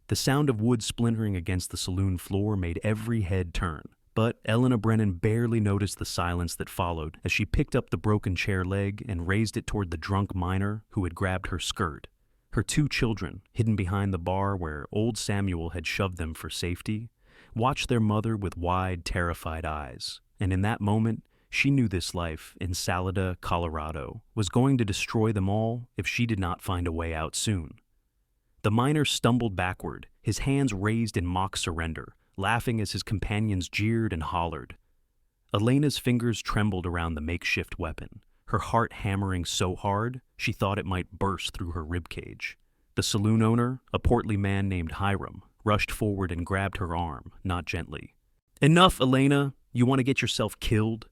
The sound of wood splintering against the saloon floor made every head turn. But Elena Brennan barely noticed the silence that followed as she picked up the broken chair leg and raised it toward the drunk miner who had grabbed her skirt. Her two children, hidden behind the bar where old Samuel had shoved them for safety, watched their mother with wide, terrified eyes. And in that moment, she knew this life in Salida, Colorado, was going to destroy them all if she did not find a way out soon. The miner stumbled backward, his hands raised in mock surrender, laughing as his companions jeered and hollered. Elena's fingers trembled around the makeshift weapon, her heart hammering so hard she thought it might burst through her ribcage. The saloon owner, a portly man named Hiram, rushed forward and grabbed her arm, not gently. "Enough, Elena! You want to get yourself killed?"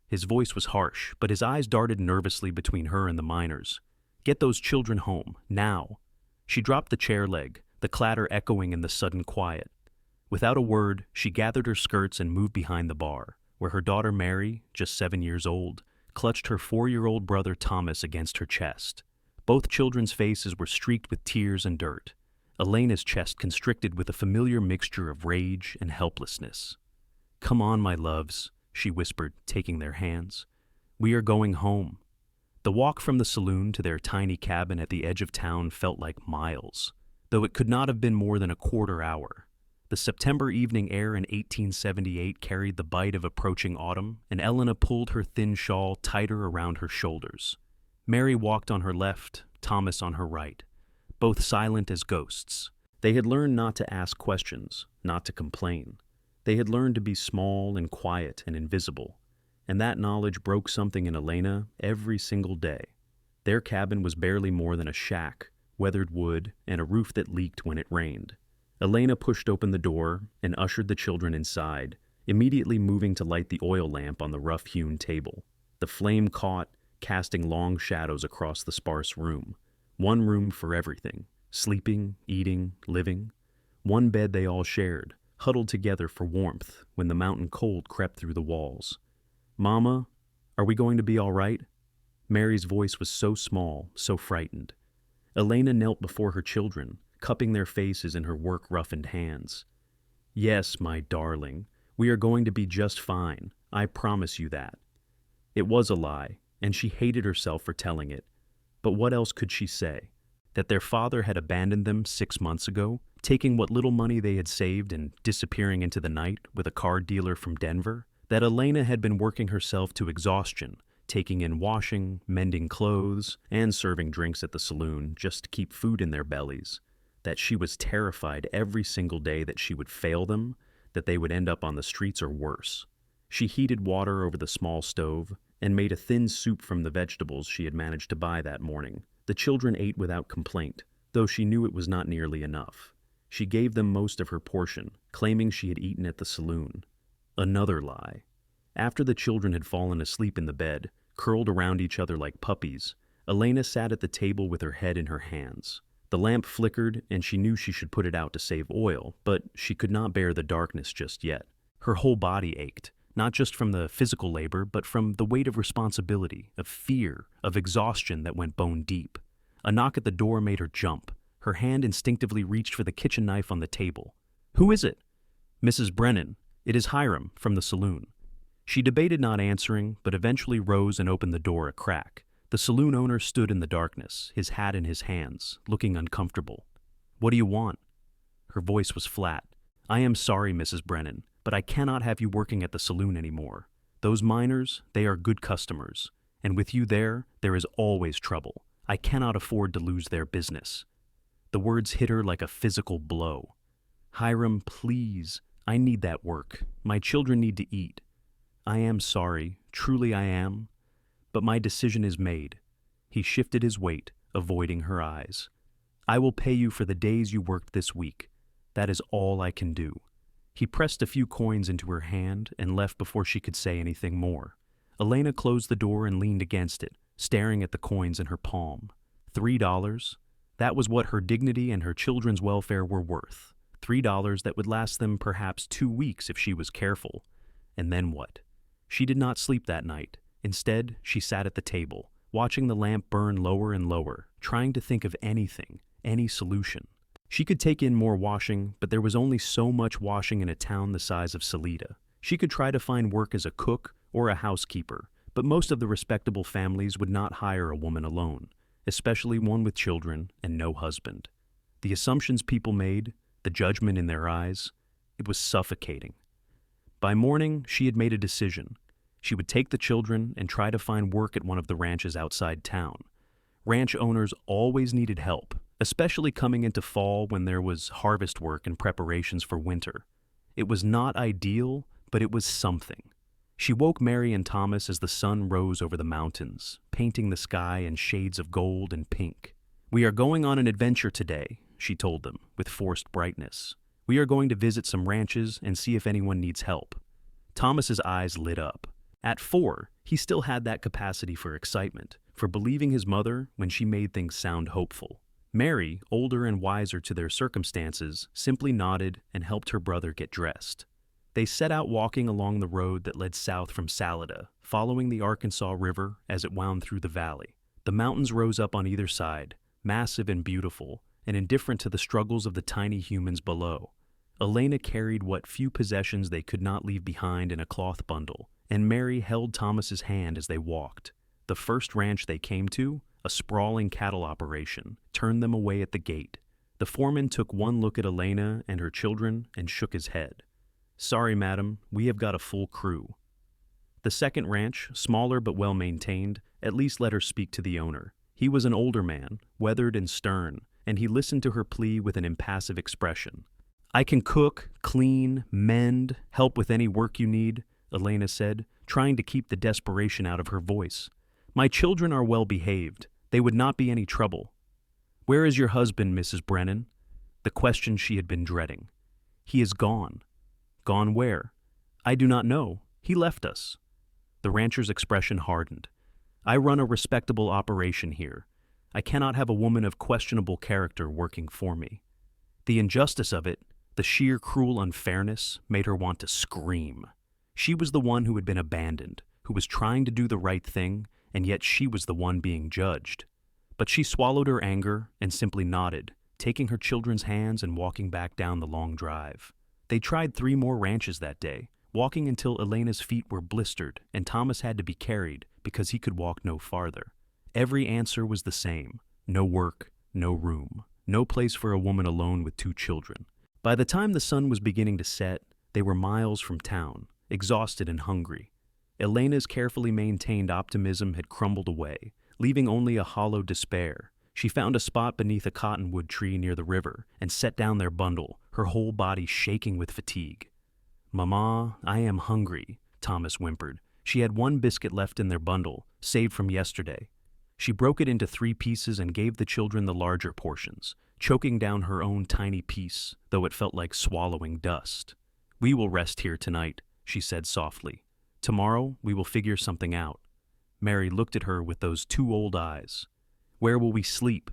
His voice was harsh, but his eyes darted nervously between her and the miners. "Get those children home, now." She dropped the chair leg, the clatter echoing in the sudden quiet. Without a word, she gathered her skirts and moved behind the bar, where her daughter Mary, just 7 years old, clutched her 4-year-old brother Thomas against her chest. Both children's faces were streaked with tears and dirt. Elena's chest constricted with a familiar mixture of rage and helplessness. "Come on, my loves," she whispered, taking their hands. "We are going home." The walk from the saloon to their tiny cabin at the edge of town felt like miles, though it could not have been more than a quarter hour. The September evening air in 1878 carried the bite of approaching autumn, and Elena pulled her thin shawl tighter around her shoulders. Mary walked on her left, Thomas on her right, both silent as ghosts. They had learned not to ask questions, not to complain. They had learned to be small and quiet and invisible, and that knowledge broke something in Elena every single day. Their cabin was barely more than a shack, weathered wood, and a roof that leaked when it rained. Elena pushed open the door and ushered the children inside, immediately moving to light the oil lamp on the rough-hewn table. The flame caught, casting long shadows across the sparse room. One room for everything: sleeping, eating, living. One bed they all shared, huddled together for warmth when the mountain cold crept through the walls. "Mama, are we going to be all right?" Mary's voice was so small, so frightened. Elena knelt before her children, cupping their faces in her work-roughened hands. "Yes, my darling, we are going to be just fine. I promise you that." It was a lie, and she hated herself for telling it. But what else could she say? That their father had abandoned them 6 months ago, taking what little money they had saved and disappearing into the night with a car dealer from Denver? That Elena had been working herself to exhaustion, taking in washing, mending clothes, and serving drinks at the saloon just to keep food in their bellies? That she was terrified every single day that she would fail them, that they would end up on the streets or worse. She heated water over the small stove and made a thin soup from the vegetables she had managed to buy that morning. The children ate without complaint, though she knew it was not nearly enough. She gave them most of her portion, claiming she had eaten at the saloon. Another lie. After the children had fallen asleep in the bed, curled around each other like puppies, Elena sat at the table with her head in her hands. The lamp flickered, and she knew she should put it out to save oil, but she could not bear the darkness just yet. Her whole body ached, not just from the physical labor, but from the weight of responsibility, of fear, of exhaustion that went bone deep. A knock at the door made her jump. Her hand instinctively reached for the kitchen knife on the table. "Who is it?" "Mrs. Brennan. It is Hiram, from the saloon." She debated not answering, but eventually rose and opened the door a crack. The saloon owner stood in the darkness, his hat in his hands, looking uncomfortable. "What do you want?" Her voice was flat. "I am sorry, Mrs. Brennan, but I cannot have you working at the saloon anymore. Those miners, they are good customers, and with you there is always trouble. I cannot afford to lose their business." The words hit her like a physical blow. "Hiram, please, I need that work. My children need to eat. I am sorry, truly I am. But my decision is made." He shifted his weight, avoiding her eyes. "I will pay you for the days you worked this week. That is all I can do." He pressed a few coins into her hand and left before she could say anything more. Elena closed the door and leaned against it, staring at the coins in her palm. $3? That was what her dignity and her children's welfare were worth. $3 that would last them perhaps 2 weeks if she was careful. And then what? She did not sleep that night. Instead, she sat at the table, watching the lamp burn lower and lower, trying to think of anything, any solution. She could take in more washing, but there was only so much washing in a town the size of Salida. She could try to find work as a cook or a housekeeper, but most of the respectable families would not hire a woman alone, especially one with children and no husband. The assumptions people made, the judgment in their eyes, it was suffocating. By morning, she had made a decision. She would take the children and try to find work at one of the ranches outside town. Ranch owners always needed help, especially coming into fall when there was harvest work and preparations for winter. It was not ideal, but it was something. She woke Mary and Thomas as the sun rose over the mountains, painting the sky in shades of gold and pink. "We are going on an adventure today," she told them, with forced brightness. "We are going to visit some ranches and see if anyone needs help." Thomas's eyes lit up. At 4, he still had that capacity for excitement, for believing his mother when she made things sound hopeful. Mary, older and wiser to their circumstances, simply nodded and helped her brother get dressed. They set out walking along the road that led south from Salida, following the Arkansas River as it wound through the valley. The mountains rose up on either side, massive and beautiful, and indifferent to the struggles of the tiny humans below. Elena carried what few possessions they could not leave behind in a cloth bundle, and Mary held Thomas's hand as they walked. The first ranch they came to, a sprawling cattle operation, turned them away at the gate. The foreman took one look at Elena and her children and shook his head. "Sorry, madam, we have got a full crew." The second ranch, smaller but well-maintained, at least let her speak to the owner. He was an older man, weathered and stern, and he listened to her plea with an impassive expression. "I can cook, clean, mend, help with any work you need," Elena said, trying to keep the desperation out of her voice. "My children are well behaved. They would not be any trouble." "Where is your husband, Mrs. Brennan?" The question she had been dreading. "He is gone." "Gone where?" "I do not know. He left us." The rancher's expression hardened. "I run a respectable operation here. I cannot have a woman of questionable character working for me." The injustice of it, the sheer cruel unfairness, made her want to scream. She was the one who had been abandoned, who was trying to do the right thing, and yet she was the one being judged. But she swallowed her anger and simply nodded, taking her children's hands and walking back down the long drive. They tried 3 more ranches that day, walking until Elena's feet were blistered and Thomas had to be carried because he could walk no farther. Every answer was the same: no work, no room, no place for a woman alone with 2 children. By the time the sun was beginning to set, they were miles from town, exhausted and hungry. Elena's carefully maintained optimism had crumbled away, leaving only a hollow despair. She found a spot beneath a cottonwood tree near the river and set down their bundle, her whole body shaking with fatigue. "Mama, I am hungry," Thomas whimpered. She had 1 biscuit left in their bundle, saved from yesterday. She broke it into 3 pieces and gave the children the larger portions, choking down her own tiny piece, though it felt like swallowing dust. "We will rest here tonight," she said softly. "Tomorrow we will figure something out." Mary looked at her with those 2 old eyes. "Where will we sleep?"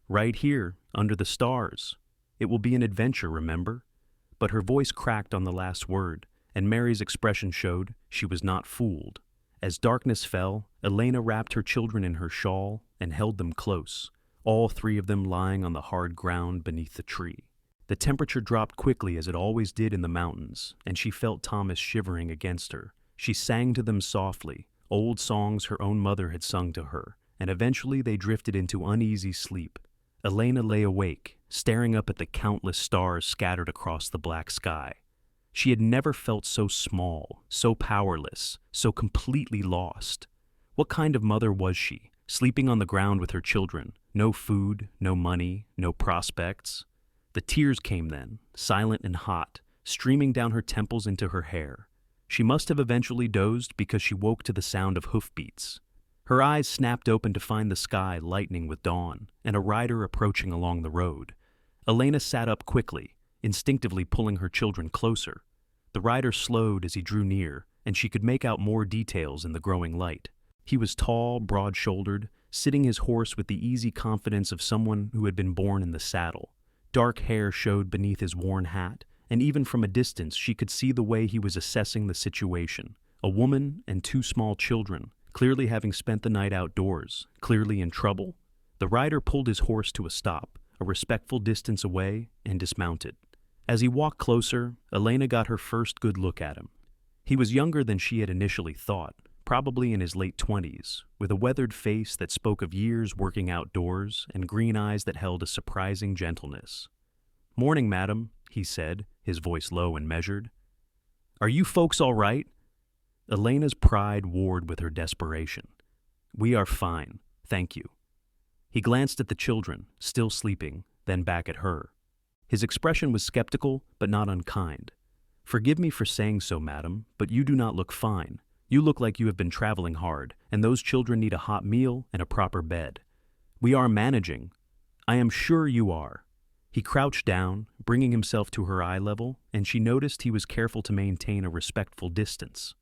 "Right here, under the stars. It will be an adventure, remember?" But her voice cracked on the last word, and Mary's expression showed she was not fooled. As darkness fell, Elena wrapped her children in her shawl and held them close, all 3 of them lying on the hard ground beneath the tree. The temperature dropped quickly as it always did in the mountains, and she felt Thomas shivering against her. She sang to them softly, old songs her own mother had sung to her, and eventually they drifted into uneasy sleep. Elena lay awake, staring up at the countless stars scattered across the black sky. She had never felt so small, so powerless, so completely lost. What kind of mother was she, sleeping on the ground with her children? No food, no money, no prospects. The tears came then, silent and hot, streaming down her temples into her hair. She must have eventually dozed because she woke to the sound of hoofbeats. Her eyes snapped open to find the sky lightening with dawn and a rider approaching along the road. Elena sat up quickly, instinctively pulling her children closer. The rider slowed as he drew near, and she could make out more details in the growing light. He was tall, broad-shouldered, sitting his horse with the easy confidence of someone who had been born in the saddle. Dark hair showed beneath his worn hat, and even from a distance she could see the way he was assessing the situation. A woman and 2 small children, clearly having spent the night outdoors, clearly in trouble. The rider pulled his horse to a stop, a respectful distance away, and dismounted. As he walked closer, Elena got her first good look at him. He was younger than she had initially thought, probably in his late 20s, with a weathered face that spoke of years working outdoors and green eyes that held a surprising gentleness. "Morning, madam," he said, his voice low and measured. "Are you folks all right?" Elena's pride warred with her desperation. "We are fine, thank you." He glanced at the children, still sleeping, then back at her. His expression was skeptical, but not unkind. "Forgive me for saying so, madam, but you do not look fine. You look like you have been traveling hard, and those children need a hot meal and a proper bed. We are managing. I am sure you are." He crouched down, bringing himself to her eye level, and she noticed he was careful to maintain a respectful distance.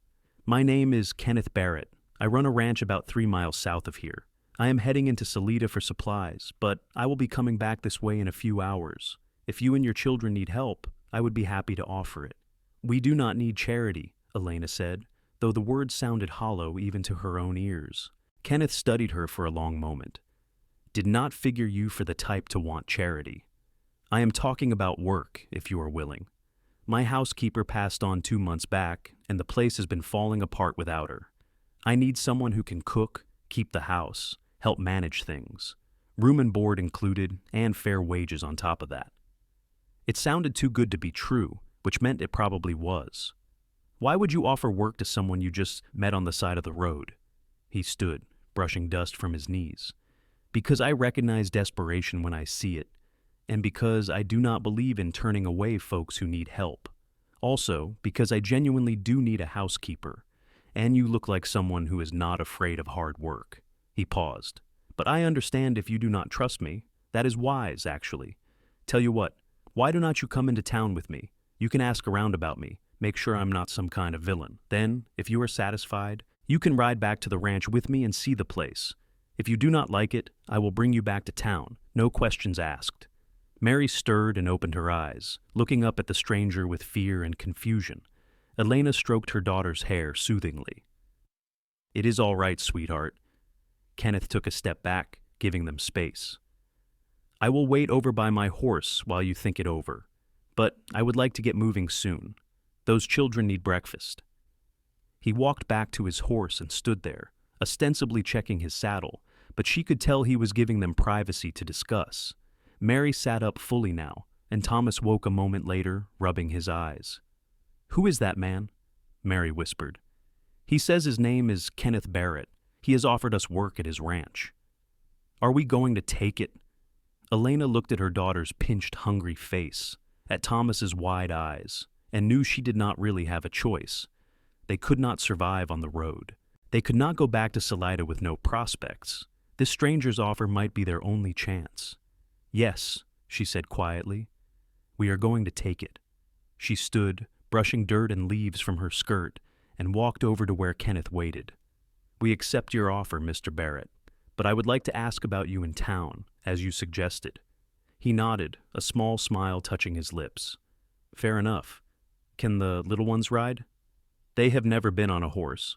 "My name is Kenneth Barrett. I run a ranch about 3 miles south of here. I am heading into Salida for supplies, but I will be coming back this way in a few hours. If you and your children need help, I would be happy to offer it." "We do not need charity," Elena said, though the words sounded hollow even to her own ears. Kenneth studied her for a long moment. "Did not figure you for the type to want charity. I am talking about work, if you are willing. My housekeeper passed on 2 months back, and the place has been falling apart without her. I need someone who can cook, keep the house, help manage things, room and board included, and fair wages on top of that." It sounded too good to be true, which meant it probably was. "Why would you offer work to someone you just met on the side of the road?" He stood, brushing dust from his knees. "Because I recognize desperation when I see it, and because I do not believe in turning away folks who need help. Also, because I genuinely do need a housekeeper, and you look like someone who is not afraid of hard work." He paused. "But I understand if you do not trust me. That is wise, actually. Tell you what, why do not you come into town with me? You can ask around about me, make sure I'm not some kind of villain. Then, if you are satisfied, you can ride back to the ranch with me and see the place. If you do not like it, I will bring you back to town, no questions asked." Mary stirred and opened her eyes, looking up at the stranger with fear and confusion. Elena stroked her daughter's hair soothingly. "It is all right, sweetheart." Kenneth took a step back, giving them space. "I will wait over by my horse while you think it over, but I would like to get moving soon. Those children need breakfast." He walked back to his horse and stood there, ostensibly checking his saddle, but she could tell he was giving them privacy to discuss. Mary sat up fully now, and Thomas woke a moment later, rubbing his eyes. "Who is that man?" Mary whispered. "He says his name is Kenneth Barrett. He has offered us work at his ranch." "Are we going to take it?" Elena looked at her daughter's pinched, hungry face, at Thomas's wide eyes, and knew she did not really have a choice. They could not survive on the road. They could not go back to Salida with no prospects. This stranger's offer might be their only chance. "Yes," she said quietly. "We are going to take it." She stood, brushing dirt and leaves from her skirt, and walked over to where Kenneth waited. "We accept your offer, Mr. Barrett, but I would like to ask about you in town, as you suggested." He nodded, a small smile touching his lips. "Fair enough. Can the little ones ride?" "They have never been on a horse."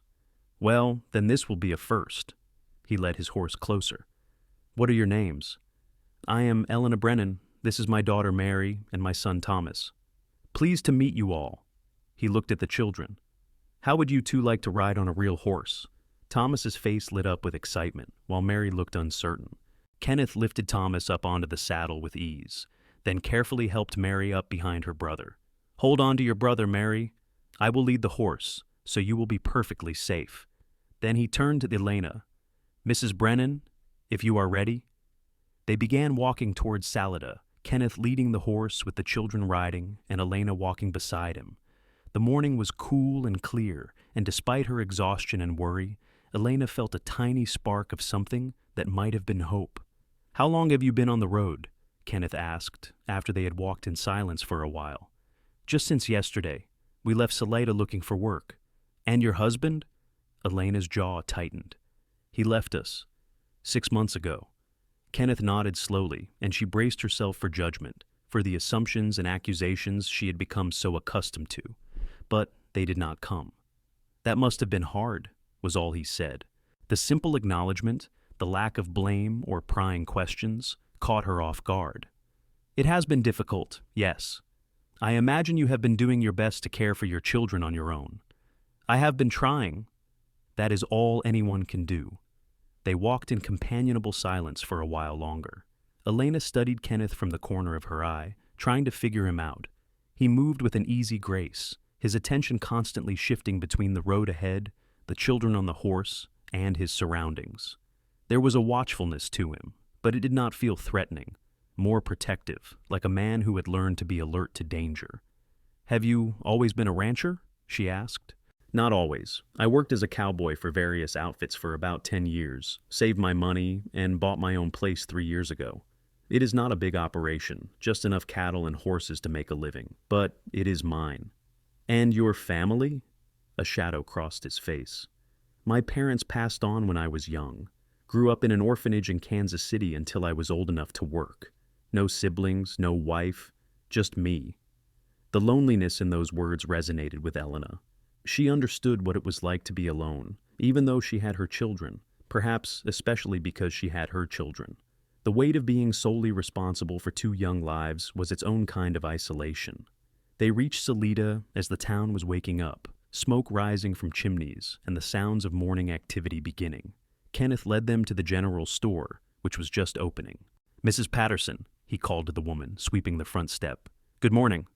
"Well, then this will be a first." He led his horse closer. "What are your names?" "I am Elena Brennan. This is my daughter Mary and my son Thomas." "Pleased to meet you all." He looked at the children. "How would you two like to ride on a real horse?" Thomas's face lit up with excitement, while Mary looked uncertain. Kenneth lifted Thomas up onto the saddle with ease, then carefully helped Mary up behind her brother. "Hold on to your brother, Mary. I will lead the horse, so you will be perfectly safe." Then he turned to Elena. "Mrs. Brennan, if you are ready." They began walking towards Salida, Kenneth leading the horse with the children riding and Elena walking beside him. The morning was cool and clear, and despite her exhaustion and worry, Elena felt a tiny spark of something that might have been hope. "How long have you been on the road?" Kenneth asked, after they had walked in silence for a while. "Just since yesterday. We left Salida looking for work." "And your husband?" Elena's jaw tightened. "He left us 6 months ago." Kenneth nodded slowly, and she braced herself for judgment, for the assumptions and accusations she had become so accustomed to. But they did not come. "That must have been hard," was all he said. The simple acknowledgement, the lack of blame or prying questions, caught her off guard. It has been difficult, yes. I imagine you have been doing your best to care for your children on your own. I have been trying. That is all anyone can do. They walked in companionable silence for a while longer. Elena studied Kenneth from the corner of her eye, trying to figure him out. He moved with an easy grace, his attention constantly shifting between the road ahead, the children on the horse, and his surroundings. There was a watchfulness to him, but it did not feel threatening, more protective, like a man who had learned to be alert to danger. "Have you always been a rancher?" she asked. "Not always. I worked as a cowboy for various outfits for about 10 years, saved my money, and bought my own place 3 years ago. It is not a big operation, just enough cattle and horses to make a living, but it is mine." "And your family?" A shadow crossed his face. "My parents passed on when I was young. Grew up in an orphanage in Kansas City until I was old enough to work. No siblings, no wife, just me." The loneliness in those words resonated with Elena. She understood what it was like to be alone, even though she had her children, perhaps especially because she had her children. The weight of being solely responsible for 2 young lives was its own kind of isolation. They reached Salida as the town was waking up, smoke rising from chimneys and the sounds of morning activity beginning. Kenneth led them to the general store, which was just opening. "Mrs. Patterson," he called to the woman, sweeping the front step. "Good morning."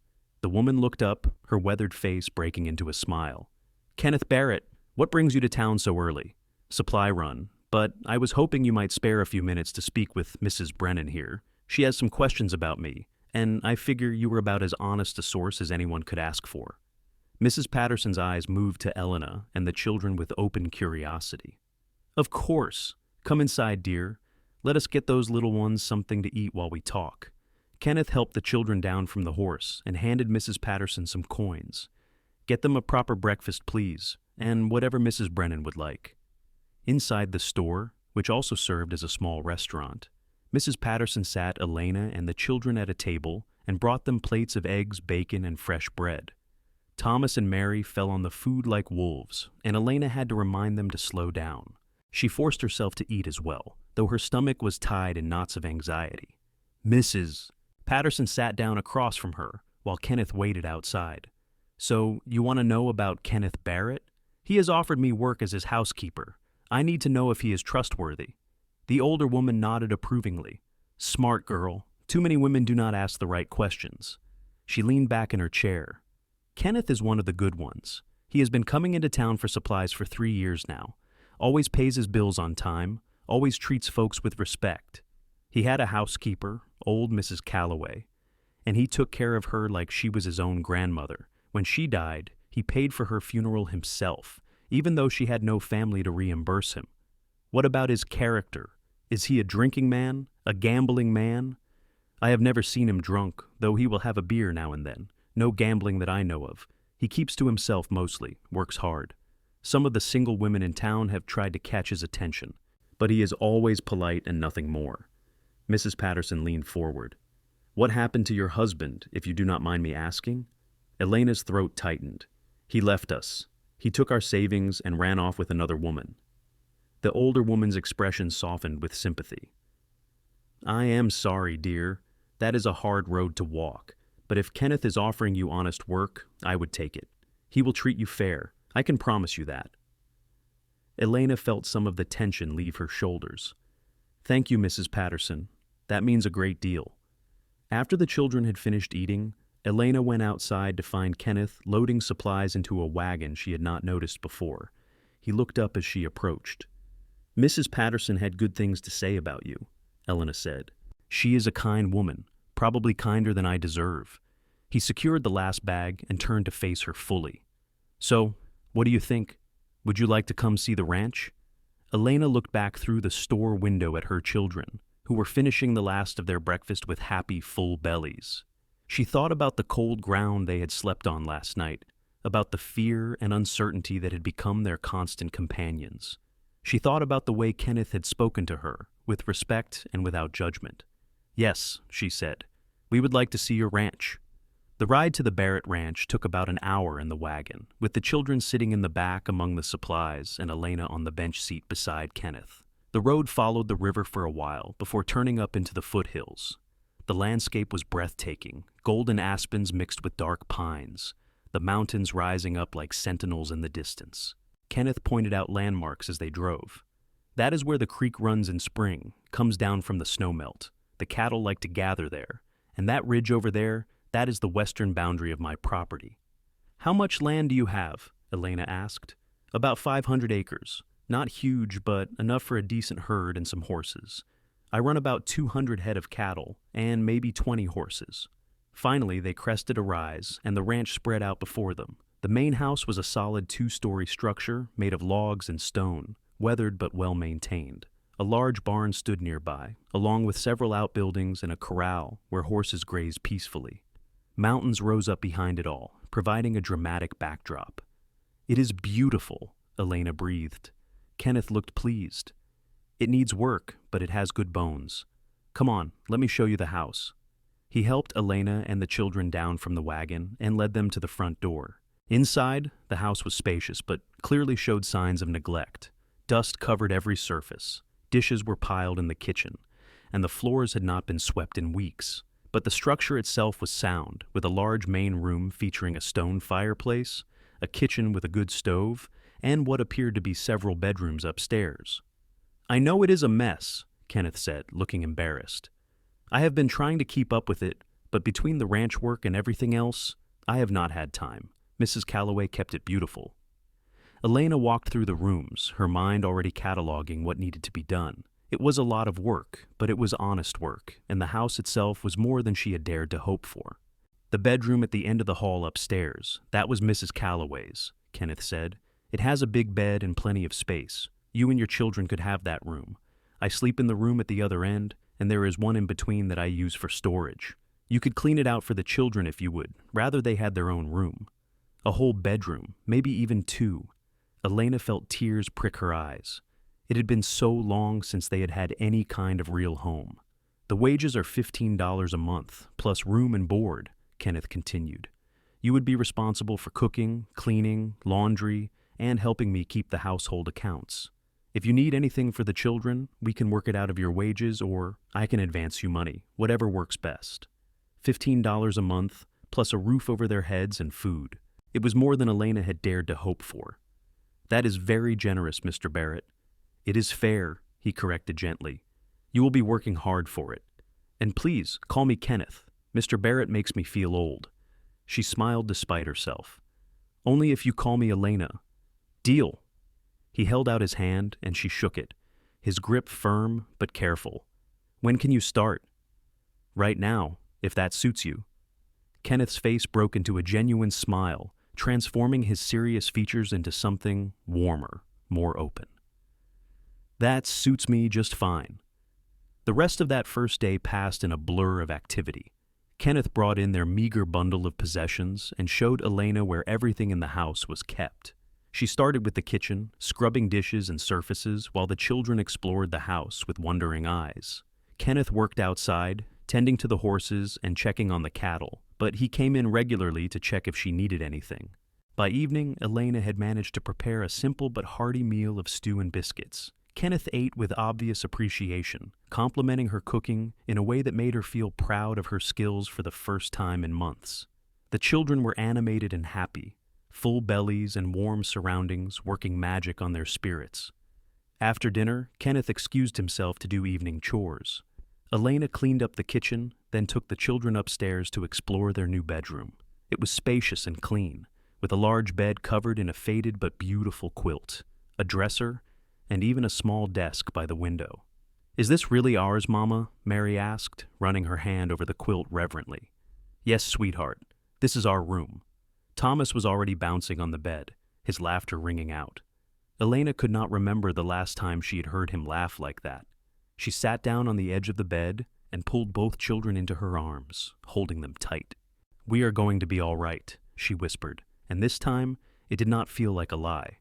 The woman looked up, her weathered face breaking into a smile. "Kenneth Barrett, what brings you to town so early?" "Supply run, but I was hoping you might spare a few minutes to speak with Mrs. Brennan here. She has some questions about me, and I figure you were about as honest a source as anyone could ask for." Mrs. Patterson's eyes moved to Elena and the children with open curiosity. "Of course. Come inside, dear. Let us get those little ones something to eat while we talk." Kenneth helped the children down from the horse and handed Mrs. Patterson some coins. "Get them a proper breakfast, please, and whatever Mrs. Brennan would like." Inside the store, which also served as a small restaurant, Mrs. Patterson sat Elena and the children at a table and brought them plates of eggs, bacon, and fresh bread. Thomas and Mary fell on the food like wolves, and Elena had to remind them to slow down. She forced herself to eat as well, though her stomach was tied in knots of anxiety. "Mrs. Patterson sat down across from her, while Kenneth waited outside. "So, you want to know about Kenneth Barrett? He has offered me work as his housekeeper. I need to know if he is trustworthy." The older woman nodded approvingly. "Smart girl. Too many women do not ask the right questions." She leaned back in her chair. "Kenneth is one of the good ones. He has been coming into town for supplies for 3 years now. Always pays his bills on time, always treats folks with respect. He had a housekeeper, old Mrs. Calloway, and he took care of her like she was his own grandmother. When she died, he paid for her funeral himself, even though she had no family to reimburse him. What about his character? Is he a drinking man? A gambling man? I have never seen him drunk, though he will have a beer now and then. No gambling that I know of. He keeps to himself mostly, works hard. Some of the single women in town have tried to catch his attention, but he is always polite and nothing more." Mrs. Patterson leaned forward. "What happened to your husband, if you do not mind me asking?" Elena's throat tightened. "He left us. He took our savings and ran off with another woman." The older woman's expression softened with sympathy. "I am sorry, dear. That is a hard road to walk. But if Kenneth is offering you honest work, I would take it. He will treat you fair. I can promise you that." Elena felt some of the tension leave her shoulders. "Thank you, Mrs. Patterson. That means a great deal." After the children had finished eating, Elena went outside to find Kenneth loading supplies into a wagon she had not noticed before. He looked up as she approached. "Mrs. Patterson had good things to say about you," Elena said. "She is a kind woman, probably kinder than I deserve." He secured the last bag and turned to face her fully. "So, what do you think? Would you like to come see the ranch?" Elena looked back through the store window at her children, who were finishing the last of their breakfast with happy, full bellies. She thought about the cold ground they had slept on last night, about the fear and uncertainty that had become their constant companions. She thought about the way Kenneth had spoken to her, with respect and without judgment. "Yes," she said, "we would like to see your ranch." The ride to the Barrett Ranch took about an hour in the wagon, with the children sitting in the back among the supplies and Elena on the bench seat beside Kenneth. The road followed the river for a while before turning up into the foothills. The landscape was breathtaking, golden aspens mixed with dark pines, the mountains rising up like sentinels in the distance. Kenneth pointed out landmarks as they drove. That is where the creek runs in spring, comes down from the snowmelt. The cattle like to gather there, and that ridge over there, that is the western boundary of my property. How much land do you have? Elena asked. About 500 acres. Not huge, but enough for a decent herd and some horses. I run about 200 head of cattle, and maybe 20 horses. Finally, they crested a rise, and the ranch spread out before them. The main house was a solid 2-story structure made of logs and stone, weathered but well-maintained. A large barn stood nearby, along with several outbuildings and a corral where horses grazed peacefully. Mountains rose up behind it all, providing a dramatic backdrop. "It is beautiful," Elena breathed. Kenneth looked pleased. "It needs work, but it has good bones. Come on, let me show you the house." He helped Elena and the children down from the wagon and led them to the front door. Inside, the house was spacious, but clearly showed signs of neglect. Dust covered every surface. Dishes were piled in the kitchen, and the floors had not been swept in weeks. But the structure itself was sound, with a large main room featuring a stone fireplace, a kitchen with a good stove, and what appeared to be several bedrooms upstairs. "I know it is a mess," Kenneth said, looking embarrassed. "I have been trying to keep up with it, but between the ranch work and everything else, I have not had time. Mrs. Calloway kept it beautiful." Elena walked through the rooms, her mind already cataloging what needed to be done. It was a lot of work, but it was honest work, and the house itself was more than she had dared to hope for. "The bedroom at the end of the hall upstairs, that was Mrs. Calloway's," Kenneth said. "It has a big bed and plenty of space. You and your children could have that room. I sleep in the room at the other end, and there is one in between that I use for storage. You could clean it out for the children if you would, rather they had their own room. A whole bedroom, maybe even 2. Elena felt tears prick her eyes. It had been so long since they had had any kind of real home. "The wages are $15 a month, plus room and board," Kenneth continued. "You would be responsible for cooking, cleaning, laundry, and helping me keep the household accounts. If you need anything for the children, we can work it out of your wages, or I can advance you money, whatever works best. $15 a month, plus a roof over their heads and food." It was more than Elena had dared to hope for. "That is very generous, Mr. Barrett." "It is fair," he corrected gently. "You will be working hard for it. And please, call me Kenneth. Mr. Barrett makes me feel old." She smiled despite herself. "Only if you call me Elena." "Deal." He held out his hand, and she shook it, his grip firm but careful. "When can you start?" "Right now, if that suits you." Kenneth's face broke into a genuine smile, transforming his serious features into something warmer, more open. "That suits me just fine." The rest of that first day passed in a blur of activity. Kenneth brought in their meager bundle of possessions and showed Elena where everything in the house was kept. She started with the kitchen, scrubbing dishes and surfaces while the children explored the house with wondering eyes. Kenneth worked outside, tending to the horses and checking on the cattle, but he came in regularly to check if she needed anything. By evening, Elena had managed to prepare a simple but hearty meal of stew and biscuits. Kenneth ate with obvious appreciation, complimenting her cooking in a way that made her feel proud of her skills for the first time in months. The children were animated and happy, full bellies and warm surroundings working magic on their spirits. After dinner, Kenneth excused himself to do evening chores. Elena cleaned up the kitchen, then took the children upstairs to explore their new bedroom. It was spacious and clean, with a large bed covered in a faded but beautiful quilt, a dresser, and even a small desk by the window. "Is this really ours, Mama?" Mary asked, running her hand over the quilt reverently. "Yes, sweetheart. This is our room." Thomas was already bouncing on the bed, his laughter ringing out. Elena could not remember the last time she had heard him laugh like that. She sat down on the edge of the bed and pulled both children into her arms, holding them tight. "We are going to be all right," she whispered, and this time it did not feel like a lie.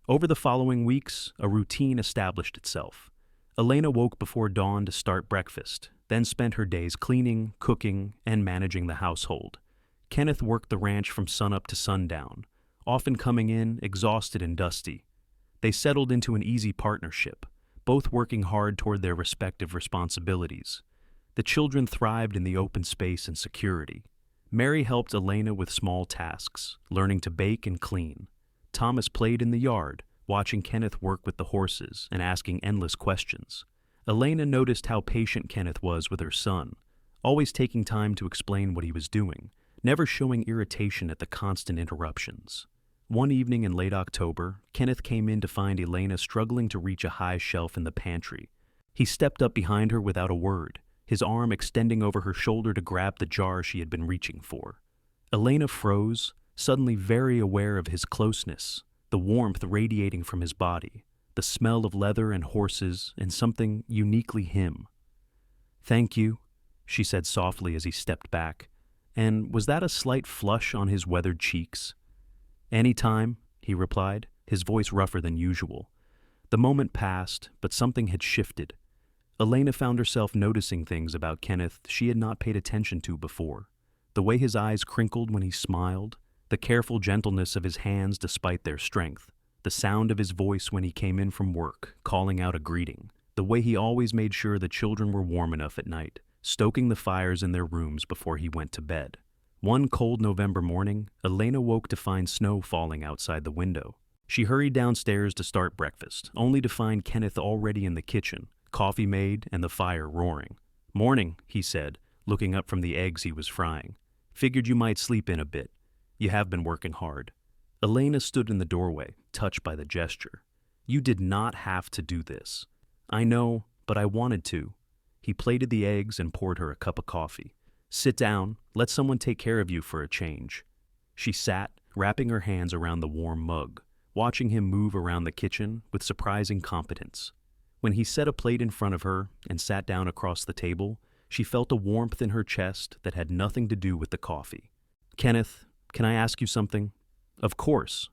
Over the following weeks, a routine established itself. Elena woke before dawn to start breakfast, then spent her days cleaning, cooking, and managing the household. Kenneth worked the ranch from sunup to sundown, often coming in exhausted and dusty. They settled into an easy partnership, both working hard toward their respective responsibilities. The children thrived in the open space and security. Mary helped Elena with small tasks, learning to bake and clean. Thomas played in the yard, watching Kenneth work with the horses and asking endless questions. Elena noticed how patient Kenneth was with her son, always taking time to explain what he was doing, never showing irritation at the constant interruptions. One evening in late October, Kenneth came in to find Elena struggling to reach a high shelf in the pantry. He stepped up behind her without a word, his arm extending over her shoulder to grab the jar she had been reaching for. Elena froze, suddenly very aware of his closeness, the warmth radiating from his body, the smell of leather and horses, and something uniquely him. "Thank you," she said softly as he stepped back. And was that a slight flush on his weathered cheeks? "Any time," he replied, his voice rougher than usual. The moment passed, but something had shifted. Elena found herself noticing things about Kenneth she had not paid attention to before. The way his eyes crinkled when he smiled, the careful gentleness of his hands despite their strength, the sound of his voice when he came in from work, calling out a greeting, the way he always made sure the children were warm enough at night, stoking the fires in their rooms before he went to bed. One cold November morning, Elena woke to find snow falling outside the window. She hurried downstairs to start breakfast, only to find Kenneth already in the kitchen, coffee made and the fire roaring. "Morning," he said, looking up from the eggs he was frying. "Figured you might sleep in a bit. You have been working hard." Elena stood in the doorway, touched by the gesture. "You did not have to do this." "I know, but I wanted to." He plated the eggs and poured her a cup of coffee. "Sit down. Let someone take care of you for a change." She sat, wrapping her hands around the warm mug, watching him move around the kitchen with surprising competence. When he set a plate in front of her and sat down across the table, she felt a warmth in her chest that had nothing to do with the coffee. "Kenneth, can I ask you something?" "Of course."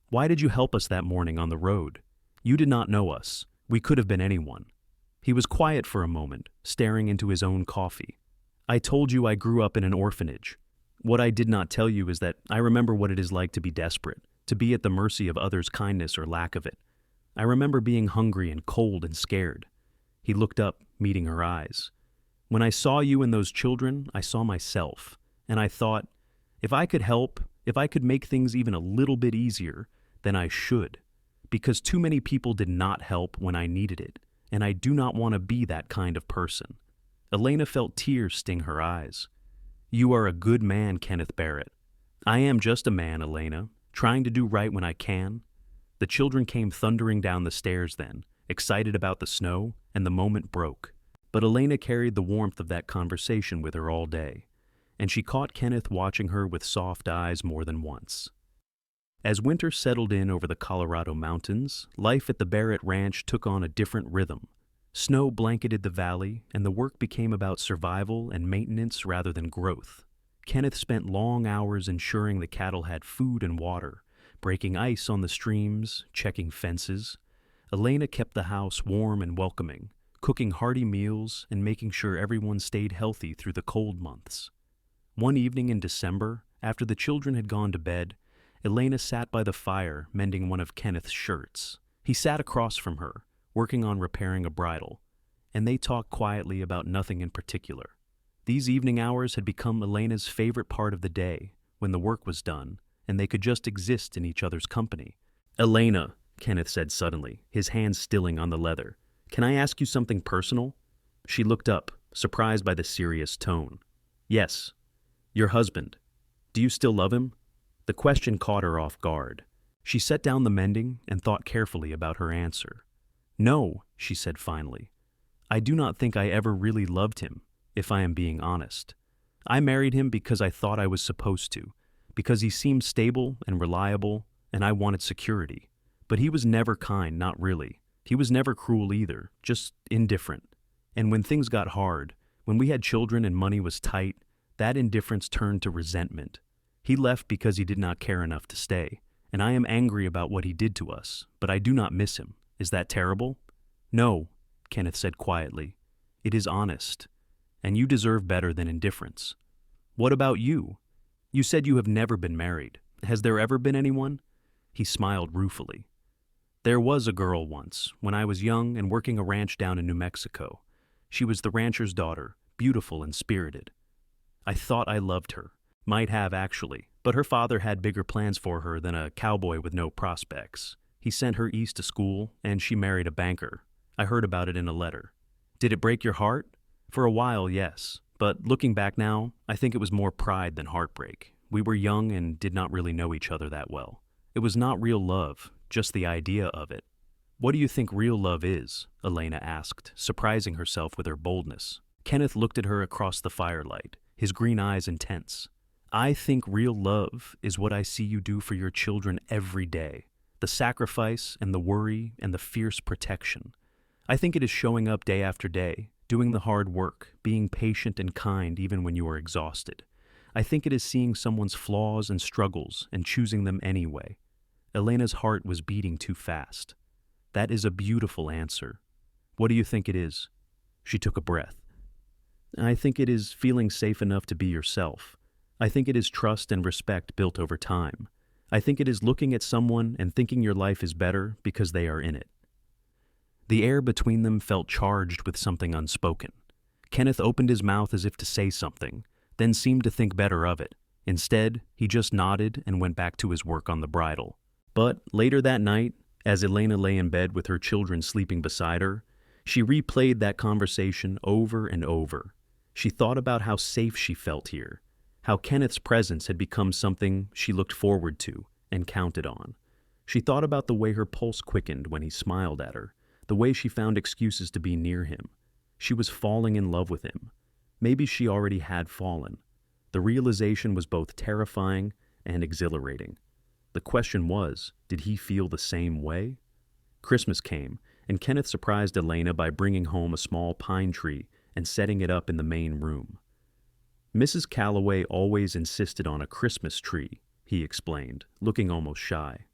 "Why did you help us that morning on the road? You did not know us. We could have been anyone." He was quiet for a moment, staring into his own coffee. "I told you I grew up in an orphanage. What I did not tell you is that I remember what it is like to be desperate, to be at the mercy of others' kindness or lack of it. I remember being hungry and cold and scared." He looked up, meeting her eyes. "When I saw you and those children, I saw myself, and I thought, if I could help, if I could make things even a little bit easier, then I should, because too many people did not help when I needed it, and I do not want to be that kind of person." Elena felt tears sting her eyes. "You are a good man, Kenneth Barrett." "I am just a man, Elena, trying to do right when I can." The children came thundering down the stairs then, excited about the snow, and the moment broke. But Elena carried the warmth of that conversation with her all day, and she caught Kenneth watching her with soft eyes more than once. As winter settled in over the Colorado mountains, life at the Barrett Ranch took on a different rhythm. Snow blanketed the valley, and the work became about survival and maintenance rather than growth. Kenneth spent long hours ensuring the cattle had food and water, breaking ice on the streams, checking fences. Elena kept the house warm and welcoming, cooking hearty meals and making sure everyone stayed healthy through the cold months. One evening in December, after the children had gone to bed, Elena sat by the fire mending one of Kenneth's shirts. He sat across from her, working on repairing a bridle, and they talked quietly about nothing in particular. These evening hours had become Elena's favorite part of the day, when the work was done, and they could just exist in each other's company. "Elena," Kenneth said suddenly, his hands stilling on the leather, "can I ask you something personal?" She looked up, surprised by the serious tone. "Yes." "Your husband. Do you still love him?" The question caught her off guard. She set down the mending and thought carefully about her answer. "No," she said finally. "I do not think I ever really loved him, if I am being honest. I married him because I thought I was supposed to, because he seemed stable and reliable, and I wanted security. But he was never kind, not really. He was never cruel either, just indifferent. And when things got hard, when we had children and money was tight, that indifference turned to resentment. He left because he did not care enough to stay, and I am angry about what he did to us, but I do not miss him. Is that terrible?" "No," Kenneth said quietly. "It is honest, and you deserve better than indifference. What about you? You said you have never been married. Has there ever been anyone?" He smiled ruefully. "There was a girl once, when I was young and working a ranch down in New Mexico. She was the rancher's daughter, beautiful and spirited. I thought I loved her. Might have, actually, but her father had bigger plans for her than a cowboy with no prospects. He sent her east to school, and she married a banker. I heard about it in a letter. Did it break your heart? For a while, yes. But looking back now, I think it was more pride than heartbreak. We were young and did not really know each other that well. It was not real love, just the idea of it. What do you think real love is? Elena asked, surprising herself with her boldness. Kenneth looked at her across the firelight, his green eyes intense. I think real love is what I see you do for your children every day. The sacrifice and the worry and the fierce protection. I think it is showing up day after day, doing the hard work, being patient and kind even when you are exhausted. I think it is seeing someone's flaws and struggles and choosing them anyway. Elena's heart was beating too fast. That is a beautiful answer. What do you think it is? She took a breath. I think it is feeling safe enough to be yourself. I think it is trust and respect built over time. I think it is looking at someone and thinking your life is better because they are in it. The air between them felt charged with something unspoken. Kenneth opened his mouth as if to say something, then seemed to think better of it. Instead, he just nodded and went back to his work on the bridle. But later that night, as Elena lay in bed with her children sleeping beside her, she replayed that conversation over and over. She thought about how safe she felt here, how Kenneth's presence had become something she looked forward to and counted on. She thought about the way her pulse quickened when he smiled at her, the way she found excuses to be near him. She was falling in love with him. Maybe she already had fallen. The realization was both terrifying and exhilarating. The question was, did he feel the same way? Christmas came, and Kenneth surprised Elena by bringing home a small pine tree and setting it up in the main room. Mrs. Calloway always insisted on a Christmas tree, he explained, looking almost shy.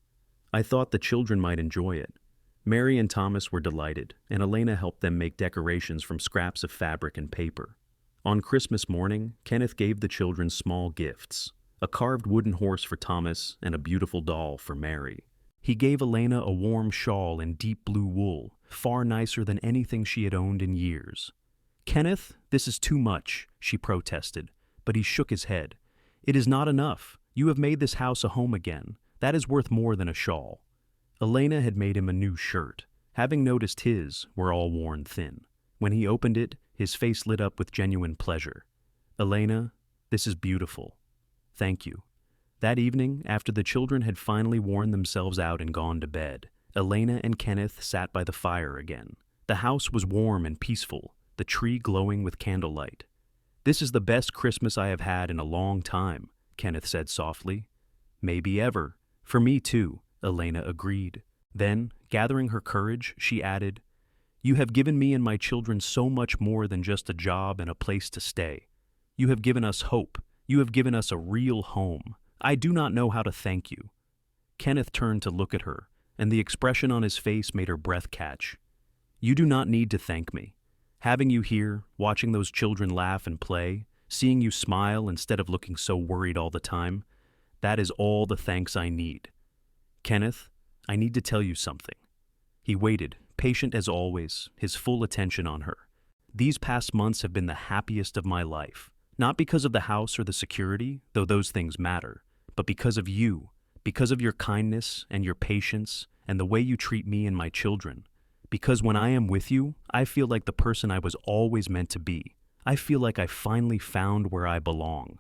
I thought the children might enjoy it. Mary and Thomas were delighted, and Elena helped them make decorations from scraps of fabric and paper. On Christmas morning, Kenneth gave the children small gifts, a carved wooden horse for Thomas and a beautiful doll for Mary. He gave Elena a warm shawl in deep blue wool, far nicer than anything she had owned in years. Kenneth, this is too much, she protested, but he shook his head. It is not enough. You have made this house a home again. That is worth more than a shawl. Elena had made him a new shirt. Having noticed his were all worn thin. When he opened it, his face lit up with genuine pleasure. Elena, this is beautiful. Thank you. That evening, after the children had finally worn themselves out and gone to bed, Elena and Kenneth sat by the fire again. The house was warm and peaceful, the tree glowing with candlelight. This is the best Christmas I have had in a long time, Kenneth said softly. Maybe ever. For me too, Elena agreed. Then, gathering her courage, she added, You have given me and my children so much more than just a job and a place to stay. You have given us hope. You have given us a real home. I do not know how to thank you. Kenneth turned to look at her, and the expression on his face made her breath catch. You do not need to thank me. Having you here, watching those children laugh and play, seeing you smile instead of looking so worried all the time, that is all the thanks I need. Kenneth, I need to tell you something. He waited, patient as always, his full attention on her. These past months have been the happiest of my life, not because of the house or the security, though those things matter, but because of you, because of your kindness and your patience and the way you treat me and my children. Because when I am with you, I feel like the person I was always meant to be. I feel like I finally found where I belong.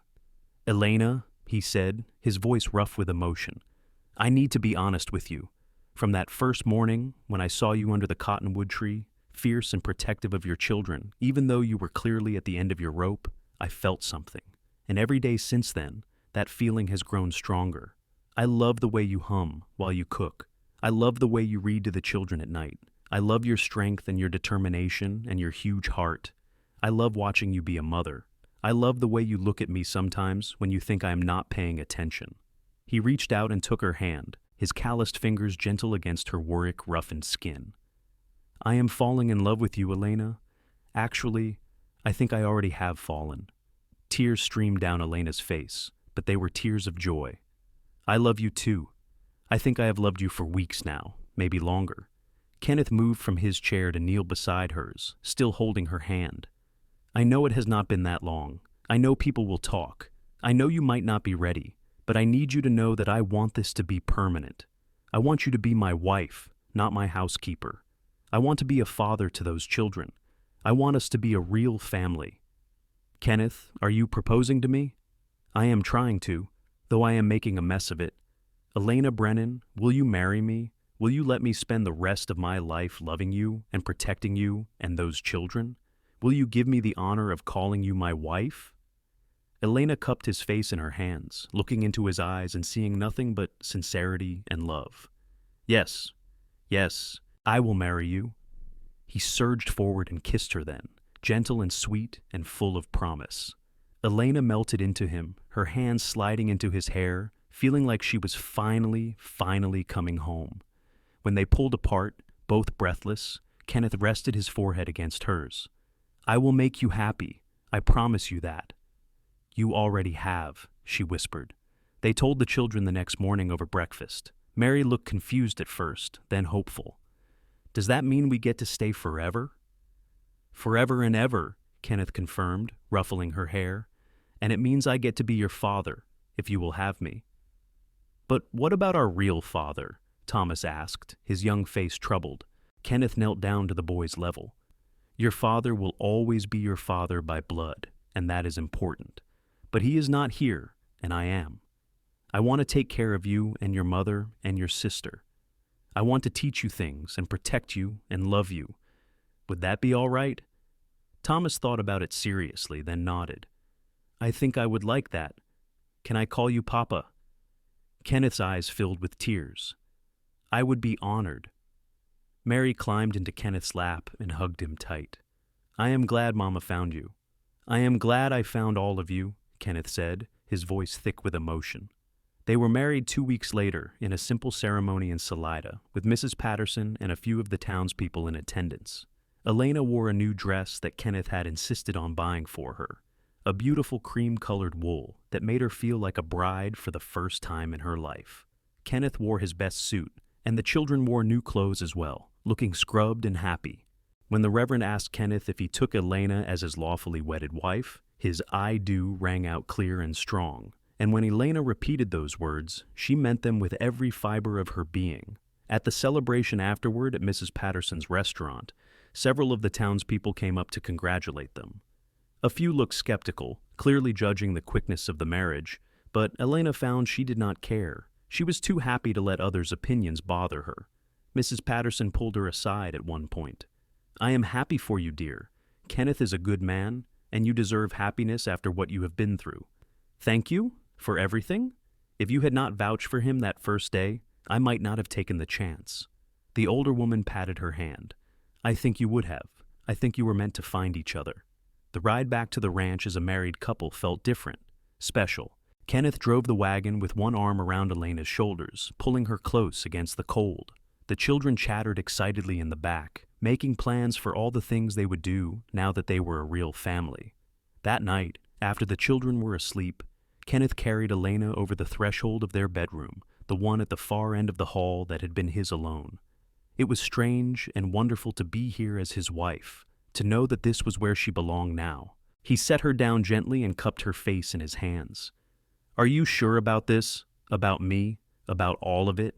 Elena, he said, his voice rough with emotion, I need to be honest with you. From that first morning, when I saw you under the cottonwood tree, fierce and protective of your children, even though you were clearly at the end of your rope, I felt something. And every day since then, that feeling has grown stronger. I love the way you hum while you cook. I love the way you read to the children at night. I love your strength and your determination and your huge heart. I love watching you be a mother. I love the way you look at me sometimes when you think I am not paying attention. He reached out and took her hand, his calloused fingers gentle against her Warwick roughened skin. I am falling in love with you, Elena. Actually, I think I already have fallen. Tears streamed down Elena's face, but they were tears of joy. I love you too. I think I have loved you for weeks now, maybe longer. Kenneth moved from his chair to kneel beside hers, still holding her hand. I know it has not been that long. I know people will talk. I know you might not be ready, but I need you to know that I want this to be permanent. I want you to be my wife, not my housekeeper. I want to be a father to those children. I want us to be a real family. Kenneth, are you proposing to me? I am trying to, though I am making a mess of it. Elena Brennan, will you marry me? Will you let me spend the rest of my life loving you and protecting you and those children? Will you give me the honor of calling you my wife? Elena cupped his face in her hands, looking into his eyes and seeing nothing but sincerity and love. Yes, yes, I will marry you. He surged forward and kissed her then, gentle and sweet and full of promise. Elena melted into him, her hands sliding into his hair, feeling like she was finally coming home. When they pulled apart, both breathless, Kenneth rested his forehead against hers. I will make you happy. I promise you that. You already have, she whispered. They told the children the next morning over breakfast. Mary looked confused at first, then hopeful. Does that mean we get to stay forever? Forever and ever, Kenneth confirmed, ruffling her hair. And it means I get to be your father, if you will have me. But what about our real father? Thomas asked, his young face troubled. Kenneth knelt down to the boy's level. Your father will always be your father by blood, and that is important. But he is not here, and I am. I want to take care of you and your mother and your sister. I want to teach you things and protect you and love you. Would that be all right? Thomas thought about it seriously, then nodded. I think I would like that. Can I call you Papa? Kenneth's eyes filled with tears. I would be honored. Mary climbed into Kenneth's lap and hugged him tight. I am glad Mama found you. I am glad I found all of you, Kenneth said, his voice thick with emotion. They were married 2 weeks later in a simple ceremony in Salida, with Mrs. Patterson and a few of the townspeople in attendance. Elena wore a new dress that Kenneth had insisted on buying for her, a beautiful cream-colored wool that made her feel like a bride for the first time in her life. Kenneth wore his best suit, and the children wore new clothes as well, looking scrubbed and happy. When the Reverend asked Kenneth if he took Elena as his lawfully wedded wife, his I do rang out clear and strong. And when Elena repeated those words, she meant them with every fiber of her being. At the celebration afterward at Mrs. Patterson's restaurant, several of the townspeople came up to congratulate them. A few looked skeptical, clearly judging the quickness of the marriage, but Elena found she did not care. She was too happy to let others' opinions bother her. Mrs. Patterson pulled her aside at one point. I am happy for you, dear. Kenneth is a good man, and you deserve happiness after what you have been through. Thank you for everything. If you had not vouched for him that first day, I might not have taken the chance. The older woman patted her hand. I think you would have. I think you were meant to find each other. The ride back to the ranch as a married couple felt different, special. Kenneth drove the wagon with one arm around Elena's shoulders, pulling her close against the cold. The children chattered excitedly in the back, making plans for all the things they would do now that they were a real family. That night, after the children were asleep, Kenneth carried Elena over the threshold of their bedroom, the one at the far end of the hall that had been his alone. It was strange and wonderful to be here as his wife, to know that this was where she belonged now. He set her down gently and cupped her face in his hands. Are you sure about this? About me? About all of it?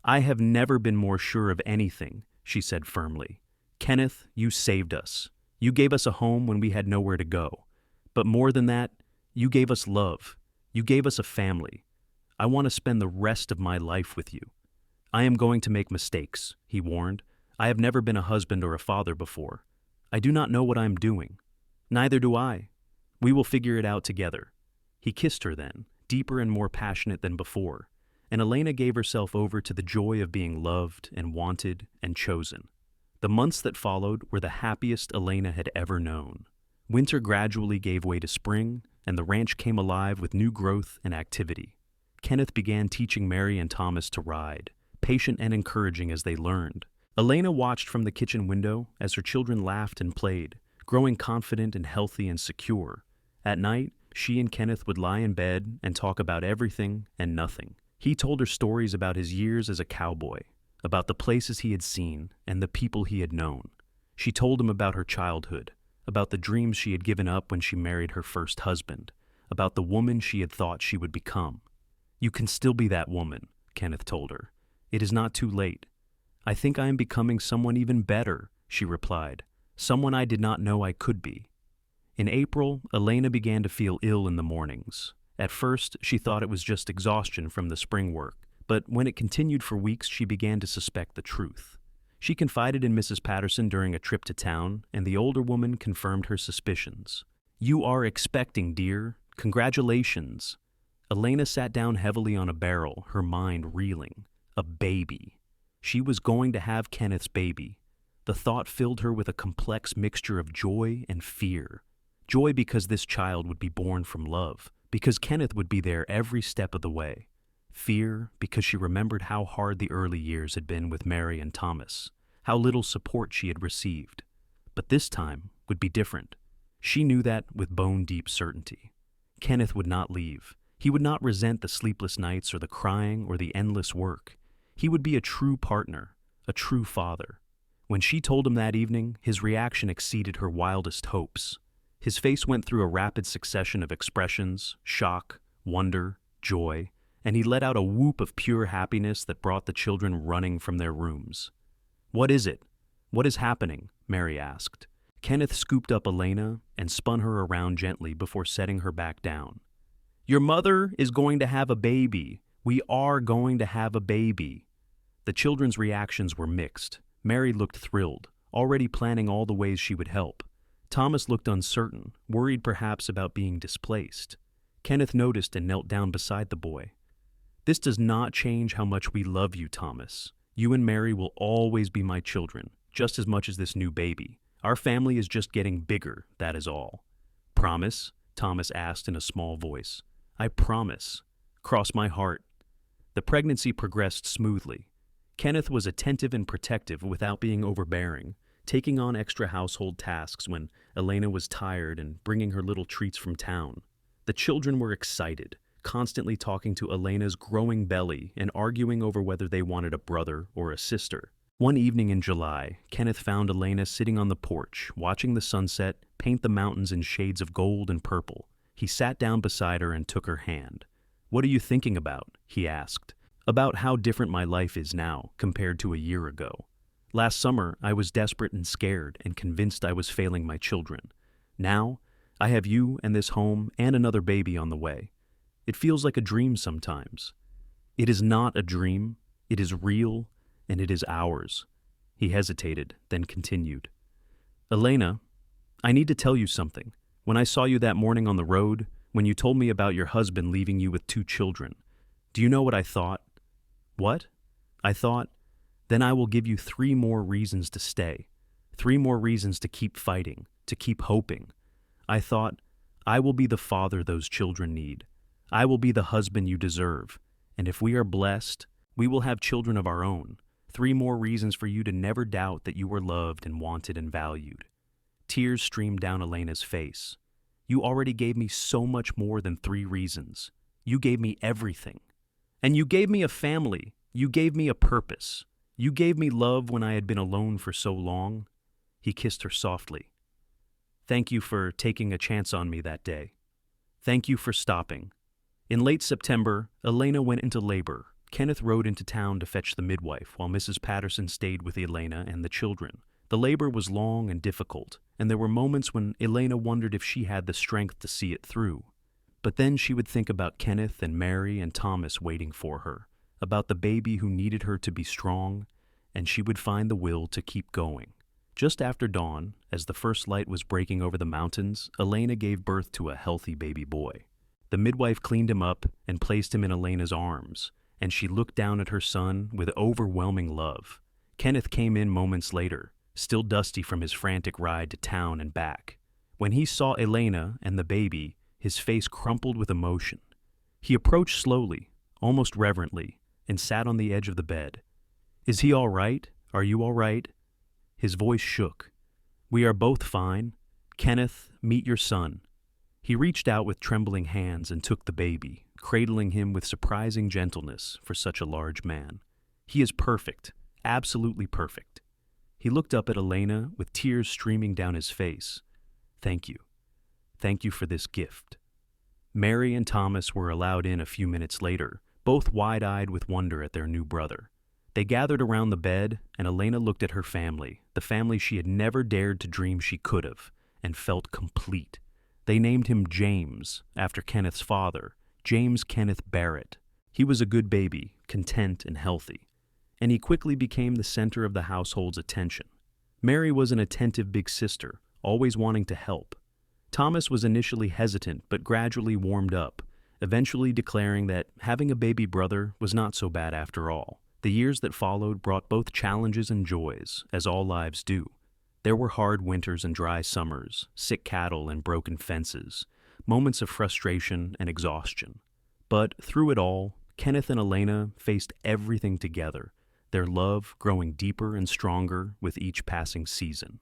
I have never been more sure of anything, she said firmly. Kenneth, you saved us. You gave us a home when we had nowhere to go. But more than that, you gave us love. You gave us a family. I want to spend the rest of my life with you. I am going to make mistakes, he warned. I have never been a husband or a father before. I do not know what I am doing. Neither do I. We will figure it out together. He kissed her then, deeper and more passionate than before, and Elena gave herself over to the joy of being loved and wanted and chosen. The months that followed were the happiest Elena had ever known. Winter gradually gave way to spring, and the ranch came alive with new growth and activity. Kenneth began teaching Mary and Thomas to ride, patient and encouraging as they learned. Elena watched from the kitchen window as her children laughed and played, growing confident and healthy and secure. At night, she and Kenneth would lie in bed and talk about everything and nothing. He told her stories about his years as a cowboy, about the places he had seen and the people he had known. She told him about her childhood, about the dreams she had given up when she married her first husband, about the woman she had thought she would become. "You can still be that woman," Kenneth told her. "It is not too late." "I think I am becoming someone even better," she replied, "someone I did not know I could be." In April, Elena began to feel ill in the mornings. At first, she thought it was just exhaustion from the spring work, but when it continued for weeks, she began to suspect the truth. She confided in Mrs. Patterson during a trip to town, and the older woman confirmed her suspicions. "You are expecting, dear. Congratulations." Elena sat down heavily on a barrel, her mind reeling. A baby. She was going to have Kenneth's baby. The thought filled her with a complex mixture of joy and fear. Joy because this child would be born from love, because Kenneth would be there every step of the way. Fear because she remembered how hard the early years had been with Mary and Thomas, how little support she had received. But this time would be different. She knew that with bone-deep certainty. Kenneth would not leave. He would not resent the sleepless nights or the crying or the endless work. He would be a true partner, a true father. When she told him that evening, his reaction exceeded her wildest hopes. His face went through a rapid succession of expressions: shock, wonder, joy, and he let out a whoop of pure happiness that brought the children running from their rooms. "What is it? What is happening?" Mary asked. Kenneth scooped up Elena and spun her around gently before setting her back down. "Your mother is going to have a baby. We are going to have a baby." The children's reactions were mixed. Mary looked thrilled, already planning all the ways she would help. Thomas looked uncertain, worried perhaps about being displaced. Kenneth noticed and knelt down beside the boy. "This does not change how much we love you, Thomas. You and Mary will always be my children, just as much as this new baby. Our family is just getting bigger, that is all." "Promise?" Thomas asked in a small voice. "I promise. Cross my heart." The pregnancy progressed smoothly. Kenneth was attentive and protective without being overbearing, taking on extra household tasks when Elena was tired and bringing her little treats from town. The children were excited, constantly talking to Elena's growing belly and arguing over whether they wanted a brother or a sister. One evening in July, Kenneth found Elena sitting on the porch, watching the sunset paint the mountains in shades of gold and purple. He sat down beside her and took her hand. "What are you thinking about?" he asked. "About how different my life is now compared to a year ago. Last summer, I was desperate and scared and convinced I was failing my children. Now, I have you and this home and another baby on the way. It feels like a dream sometimes. It is not a dream. It is real, and it is ours." He hesitated, then continued. "Elena, I need to tell you something. When I saw you that morning on the road, when you told me about your husband leaving you with 2 children, do you know what I thought?" "What?" "I thought, then I will give you 3 more reasons to stay, 3 more reasons to keep fighting, to keep hoping. I thought, I will be the father those children need. I will be the husband you deserve. And if we are blessed, we will have children of our own. 3 more reasons for you to never doubt that you were loved and wanted and valued." Tears streamed down Elena's face. "You already gave me so much more than 3 reasons. You gave me everything. And you gave me a family. You gave me a purpose. You gave me love when I had been alone for so long." He kissed her softly. "Thank you for taking a chance on me that day. Thank you for stopping." In late September, Elena went into labor. Kenneth rode into town to fetch the midwife while Mrs. Patterson stayed with Elena and the children. The labor was long and difficult, and there were moments when Elena wondered if she had the strength to see it through. But then she would think about Kenneth and Mary and Thomas waiting for her, about the baby who needed her to be strong, and she would find the will to keep going. Just after dawn, as the first light was breaking over the mountains, Elena gave birth to a healthy baby boy. The midwife cleaned him up and placed him in Elena's arms, and she looked down at her son with overwhelming love. Kenneth came in moments later, still dusty from his frantic ride to town and back. When he saw Elena and the baby, his face crumpled with emotion. He approached slowly, almost reverently, and sat on the edge of the bed. "Is he all right? Are you all right?" His voice shook. "We are both fine. Kenneth, meet your son." He reached out with trembling hands and took the baby, cradling him with surprising gentleness for such a large man. "He is perfect, absolutely perfect." He looked up at Elena with tears streaming down his face. Thank you. Thank you for this gift." Mary and Thomas were allowed in a few minutes later, both wide-eyed with wonder at their new brother. They gathered around the bed, and Elena looked at her family, the family she had never dared to dream she could have, and felt complete. They named him James, after Kenneth's father, James Kenneth Barrett. He was a good baby, content and healthy, and he quickly became the center of the household's attention. Mary was an attentive big sister, always wanting to help. Thomas was initially hesitant but gradually warmed up, eventually declaring that having a baby brother was not so bad after all. The years that followed brought both challenges and joys, as all lives do. There were hard winters and dry summers, sick cattle and broken fences, moments of frustration and exhaustion. But through it all, Kenneth and Elena faced everything together, their love growing deeper and stronger with each passing season.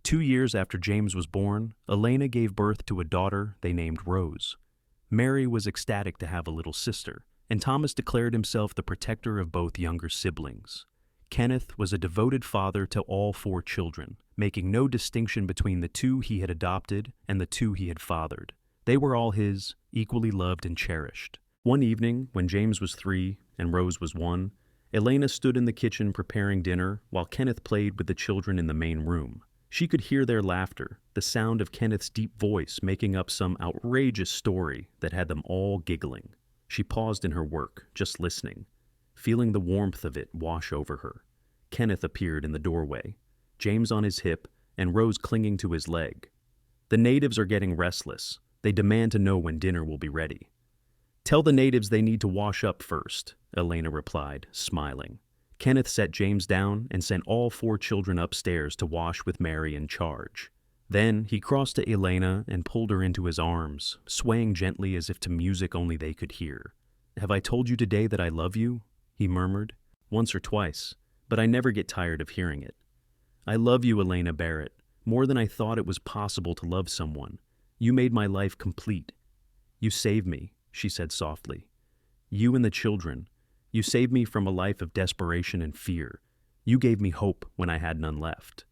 2 years after James was born, Elena gave birth to a daughter they named Rose. Mary was ecstatic to have a little sister, and Thomas declared himself the protector of both younger siblings. Kenneth was a devoted father to all 4 children, making no distinction between the 2 he had adopted and the 2 he had fathered. They were all his, equally loved and cherished. One evening, when James was 3 and Rose was 1, Elena stood in the kitchen preparing dinner while Kenneth played with the children in the main room. She could hear their laughter, the sound of Kenneth's deep voice making up some outrageous story that had them all giggling. She paused in her work, just listening, feeling the warmth of it wash over her. Kenneth appeared in the doorway, James on his hip and Rose clinging to his leg. "The natives are getting restless. They demand to know when dinner will be ready." "Tell the natives they need to wash up first," Elena replied, smiling. Kenneth set James down and sent all 4 children upstairs to wash with Mary in charge. Then he crossed to Elena and pulled her into his arms, swaying gently as if to music only they could hear. "Have I told you today that I love you?" he murmured. "Once or twice, but I never get tired of hearing it. I love you, Elena Barrett, more than I thought it was possible to love someone. You made my life complete. You saved me," she said softly. "You and the children. You saved me from a life of desperation and fear. You gave me hope when I had none left."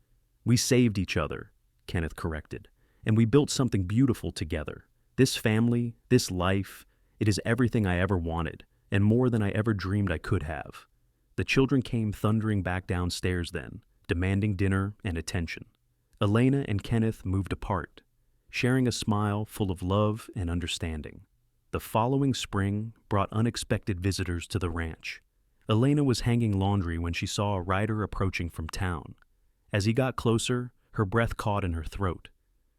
"We saved each other," Kenneth corrected, "and we built something beautiful together. This family, this life, it is everything I ever wanted, and more than I ever dreamed I could have." The children came thundering back downstairs then, demanding dinner and attention. Elena and Kenneth moved apart, sharing a smile full of love and understanding. The following spring brought unexpected visitors to the ranch. Elena was hanging laundry when she saw a rider approaching from town. As he got closer, her breath caught in her throat.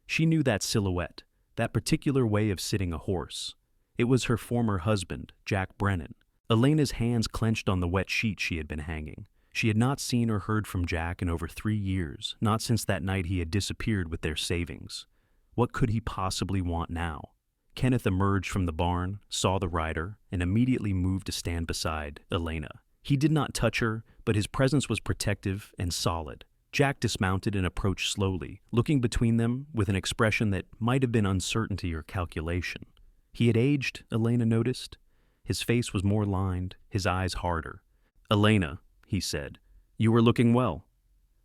She knew that silhouette, that particular way of sitting a horse. It was her former husband, Jack Brennan. Elena's hands clenched on the wet sheet she had been hanging. She had not seen or heard from Jack in over 3 years, not since that night he had disappeared with their savings. What could he possibly want now? Kenneth emerged from the barn, saw the rider, and immediately moved to stand beside Elena. He did not touch her, but his presence was protective and solid. Jack dismounted and approached slowly, looking between them with an expression that might have been uncertainty or calculation. He had aged, Elena noticed. His face was more lined, his eyes harder. "Elena," he said, "you are looking well.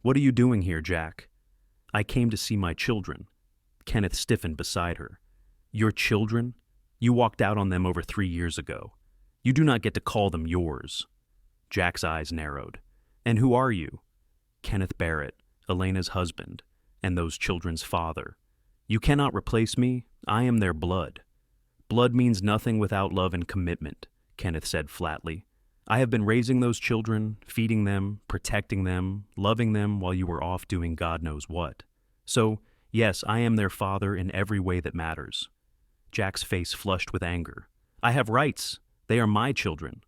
What are you doing here, Jack?" "I came to see my children." Kenneth stiffened beside her. "Your children? You walked out on them over 3 years ago. You do not get to call them yours." Jack's eyes narrowed. "And who are you?" "Kenneth Barrett, Elena's husband, and those children's father. You cannot replace me. I am their blood." "Blood means nothing without love and commitment," Kenneth said flatly. "I have been raising those children, feeding them, protecting them, loving them while you were off doing God knows what. So, yes, I am their father in every way that matters." Jack's face flushed with anger. "I have rights. They are my children."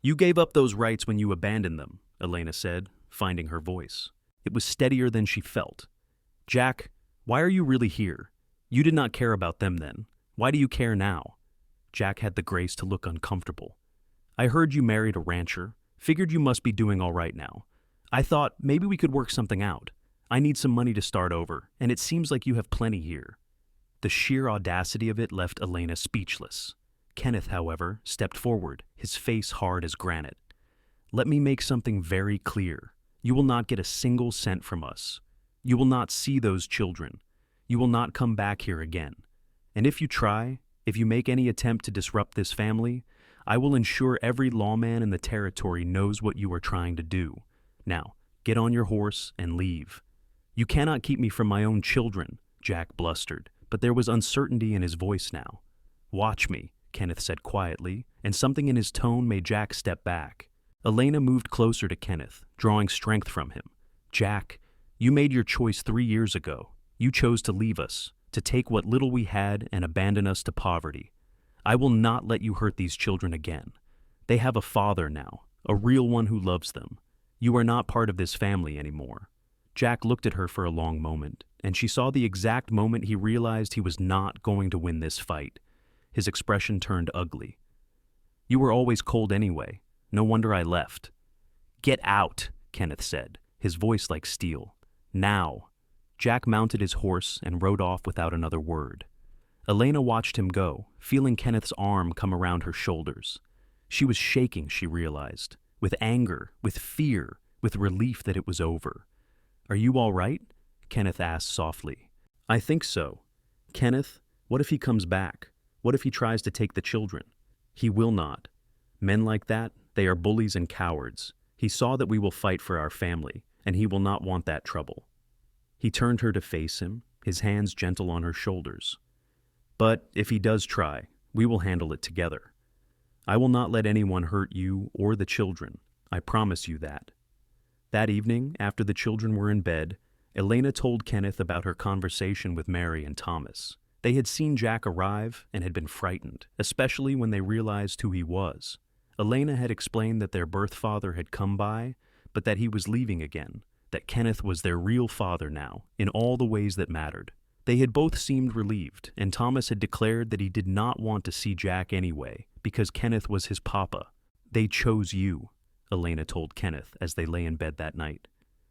"You gave up those rights when you abandoned them," Elena said, finding her voice. It was steadier than she felt. "Jack, why are you really here? You did not care about them then. Why do you care now?" Jack had the grace to look uncomfortable. "I heard you married a rancher. Figured you must be doing all right now. I thought maybe we could work something out. I need some money to start over, and it seems like you have plenty here." The sheer audacity of it left Elena speechless. Kenneth, however, stepped forward, his face hard as granite. "Let me make something very clear. You will not get a single cent from us. You will not see those children. You will not come back here again. And if you try, if you make any attempt to disrupt this family, I will ensure every lawman in the territory knows what you are trying to do. Now, get on your horse and leave." "You cannot keep me from my own children," Jack blustered, but there was uncertainty in his voice now. "Watch me," Kenneth said quietly, and something in his tone made Jack step back. Elena moved closer to Kenneth, drawing strength from him. "Jack, you made your choice 3 years ago. You chose to leave us, to take what little we had and abandon us to poverty. I will not let you hurt these children again. They have a father now, a real one who loves them. You are not part of this family anymore." Jack looked at her for a long moment, and she saw the exact moment he realized he was not going to win this fight. His expression turned ugly. "You were always cold anyway. No wonder I left." "Get out," Kenneth said, his voice like steel. "Now." Jack mounted his horse and rode off without another word. Elena watched him go, feeling Kenneth's arm come around her shoulders. She was shaking, she realized, with anger, with fear, with relief that it was over. "Are you all right?" Kenneth asked softly. "I think so. Kenneth, what if he comes back? What if he tries to take the children?" "He will not. Men like that, they are bullies and cowards. He saw that we will fight for our family, and he will not want that trouble." He turned her to face him, his hands gentle on her shoulders. "But if he does try, we will handle it together. I will not let anyone hurt you or the children. I promise you that." That evening, after the children were in bed, Elena told Kenneth about her conversation with Mary and Thomas. They had seen Jack arrive and had been frightened, especially when they realized who he was. Elena had explained that their birth father had come by, but that he was leaving again, that Kenneth was their real father now, in all the ways that mattered. They had both seemed relieved, and Thomas had declared that he did not want to see Jack anyway, because Kenneth was his papa. "They chose you," Elena told Kenneth as they lay in bed that night.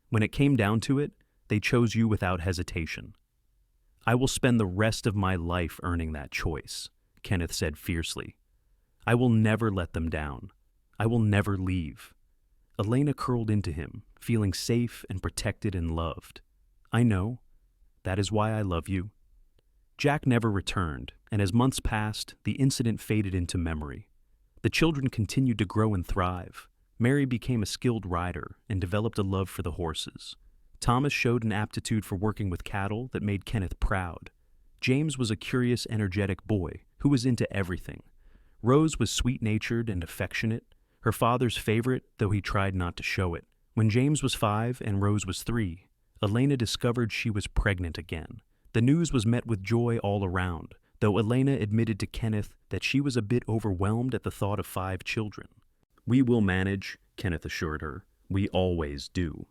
"When it came down to it, they chose you without hesitation." "I will spend the rest of my life earning that choice," Kenneth said fiercely. "I will never let them down. I will never leave." Elena curled into him, feeling safe and protected and loved. "I know. That is why I love you." Jack never returned, and as months passed, the incident faded into memory. The children continued to grow and thrive. Mary became a skilled rider and developed a love for the horses. Thomas showed an aptitude for working with cattle that made Kenneth proud. James was a curious, energetic boy who was into everything. Rose was sweet-natured and affectionate, her father's favorite, though he tried not to show it. When James was 5 and Rose was 3, Elena discovered she was pregnant again. The news was met with joy all around, though Elena admitted to Kenneth that she was a bit overwhelmed at the thought of 5 children. "We will manage," Kenneth assured her. "We always do."